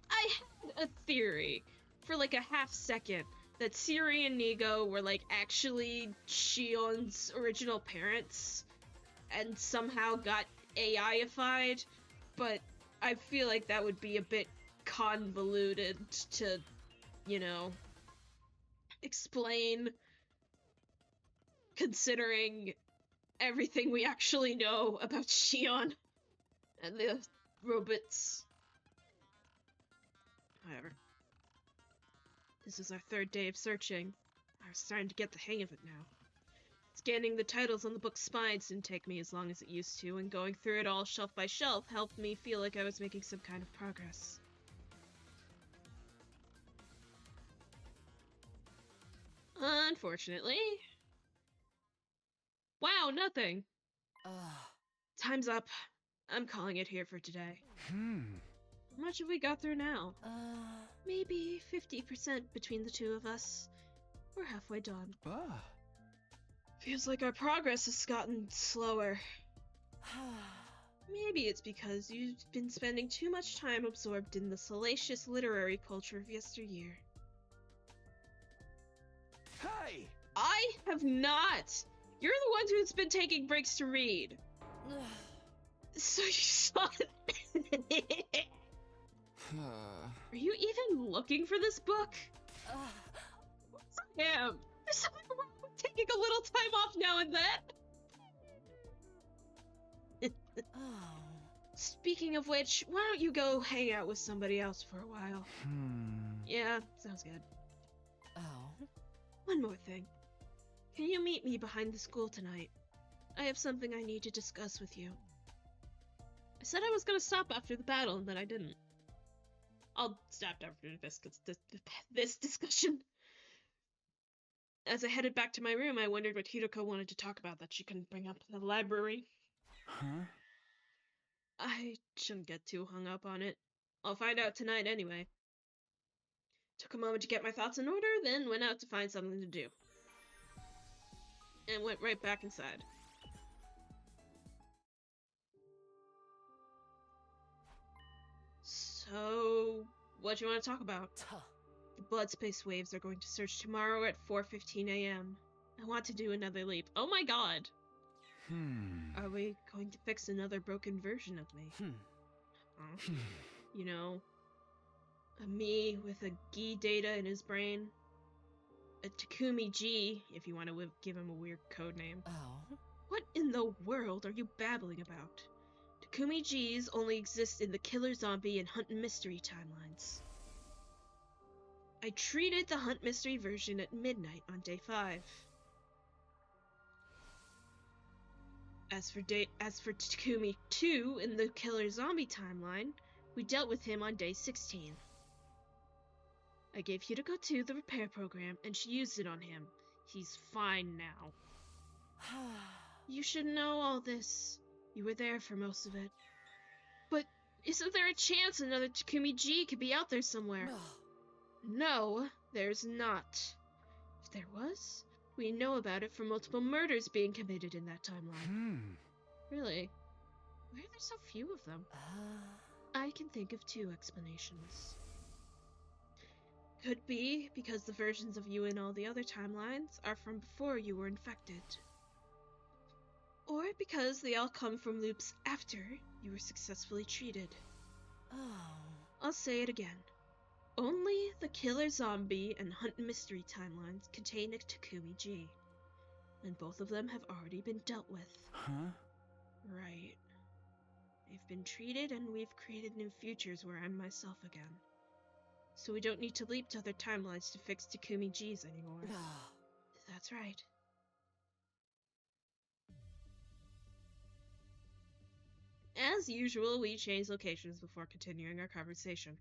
I had a theory for like a half second that Siri and Nigo were like actually Shion's original parents and somehow got AI-ified, but I feel like that would be a bit convoluted to, you know, explain, considering everything we actually know about Shion and the robots. Whatever. This is our third day of searching. I was starting to get the hang of it now. Scanning the titles on the book's spines didn't take me as long as it used to, and going through it all shelf by shelf helped me feel like I was making some kind of progress. Unfortunately... Wow, nothing! Time's up. I'm calling it here for today. How much have we got through now? Maybe 50% between the two of us. We're halfway done. Feels like our progress has gotten slower. Maybe it's because you've been spending too much time absorbed in the salacious literary culture of yesteryear. Hey! I have not! You're the one who's been taking breaks to read. So you saw it. Are you even looking for this book? Damn. There's something wrong with taking a little time off now and then. Speaking of which, why don't you go hang out with somebody else for a while? Yeah, sounds good. One more thing. Can you meet me behind the school tonight? I have something I need to discuss with you. I said I was gonna stop after the battle, and then I didn't. I'll stop after this discussion. As I headed back to my room, I wondered what Hirako wanted to talk about that she couldn't bring up in the library. I shouldn't get too hung up on it. I'll find out tonight anyway. Took a moment to get my thoughts in order, then went out to find something to do. And went right back inside. So, what do you want to talk about? The blood space waves are going to surge tomorrow at 4:15 a.m. I want to do another leap. Oh my god! Are we going to fix another broken version of me? You know, a me with a Gi data in his brain. A Takumi G, if you want to give him a weird code name. What in the world are you babbling about? Takumi G's only exist in the Killer Zombie and Hunt Mystery timelines. I treated the Hunt Mystery version at midnight on day 5. As for Takumi 2 in the Killer Zombie timeline, we dealt with him on day 16. I gave Hirutaku 2 the repair program, and she used it on him. He's fine now. You should know all this. You were there for most of it. But isn't there a chance another Takumi G could be out there somewhere? No, there's not. If there was, we know about it from multiple murders being committed in that timeline. Really? Why are there so few of them? I can think of 2 explanations. Could be because the versions of you in all the other timelines are from before you were infected. Or because they all come from loops after you were successfully treated. I'll say it again. Only the Killer Zombie and Hunt Mystery timelines contain a Takumi G. And both of them have already been dealt with. Right. They've been treated, and we've created new futures where I'm myself again. So we don't need to leap to other timelines to fix Takumi G's anymore. That's right. As usual, we change locations before continuing our conversation.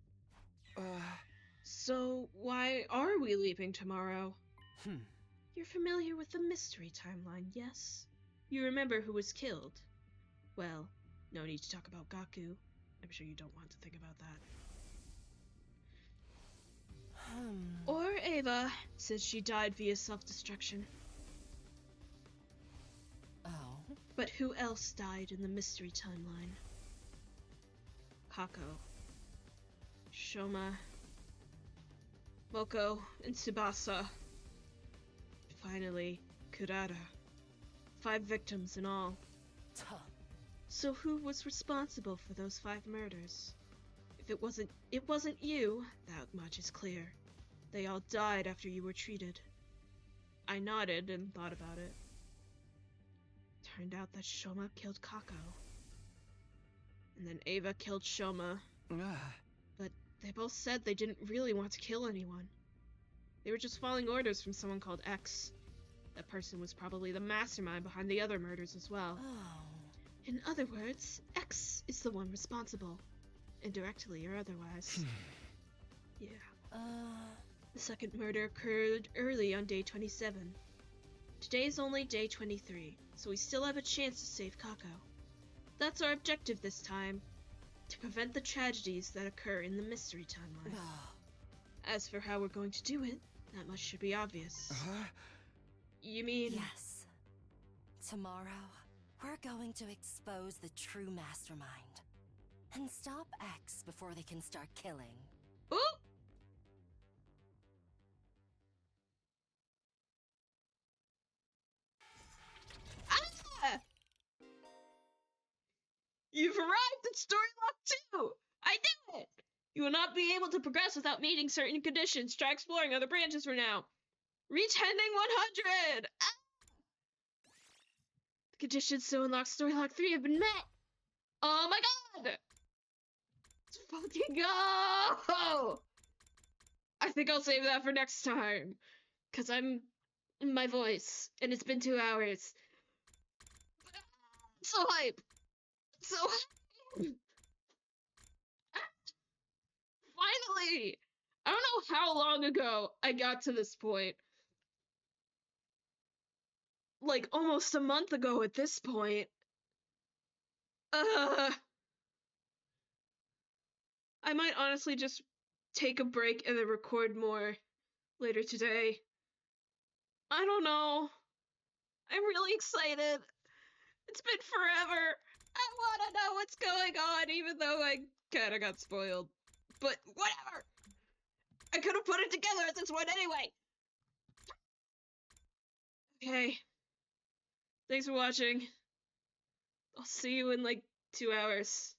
So why are we leaving tomorrow? You're familiar with the mystery timeline, yes? You remember who was killed? Well, no need to talk about Gaku. I'm sure you don't want to think about that. Or Ava, since she died via self-destruction. But who else died in the mystery timeline? Kako, Shoma, Moko, and Tsubasa. Finally, Kurara. 5 victims in all. So who was responsible for those 5 murders? If it wasn't you, that much is clear. They all died after you were treated. I nodded and thought about it. Turned out that Shoma killed Kako. And then Ava killed Shoma. But they both said they didn't really want to kill anyone. They were just following orders from someone called X. That person was probably the mastermind behind the other murders as well. In other words, X is the one responsible. Indirectly or otherwise. Yeah. The second murder occurred early on day 27. Today's only day 23, so we still have a chance to save Kako. That's our objective this time, to prevent the tragedies that occur in the mystery timeline. As for how we're going to do it, that much should be obvious. You mean... Yes. Tomorrow, we're going to expose the true mastermind. And stop X before they can start killing. Ooh! You've arrived at Storylock 2! I did it! You will not be able to progress without meeting certain conditions. Try exploring other branches for now. Reach ending 100! The conditions to unlock Storylock 3 have been met! Oh my god! Let's fucking go! I think I'll save that for next time. Cause I'm... my voice. And it's been 2 hours. So hype! So finally! I don't know how long ago I got to this point. Like almost a month ago at this point. I might honestly just take a break and then record more later today. I don't know. I'm really excited. It's been forever. I want to know what's going on, even though I kind of got spoiled. But whatever. I could have put it together at this point anyway. Okay. Thanks for watching. I'll see you in like 2 hours.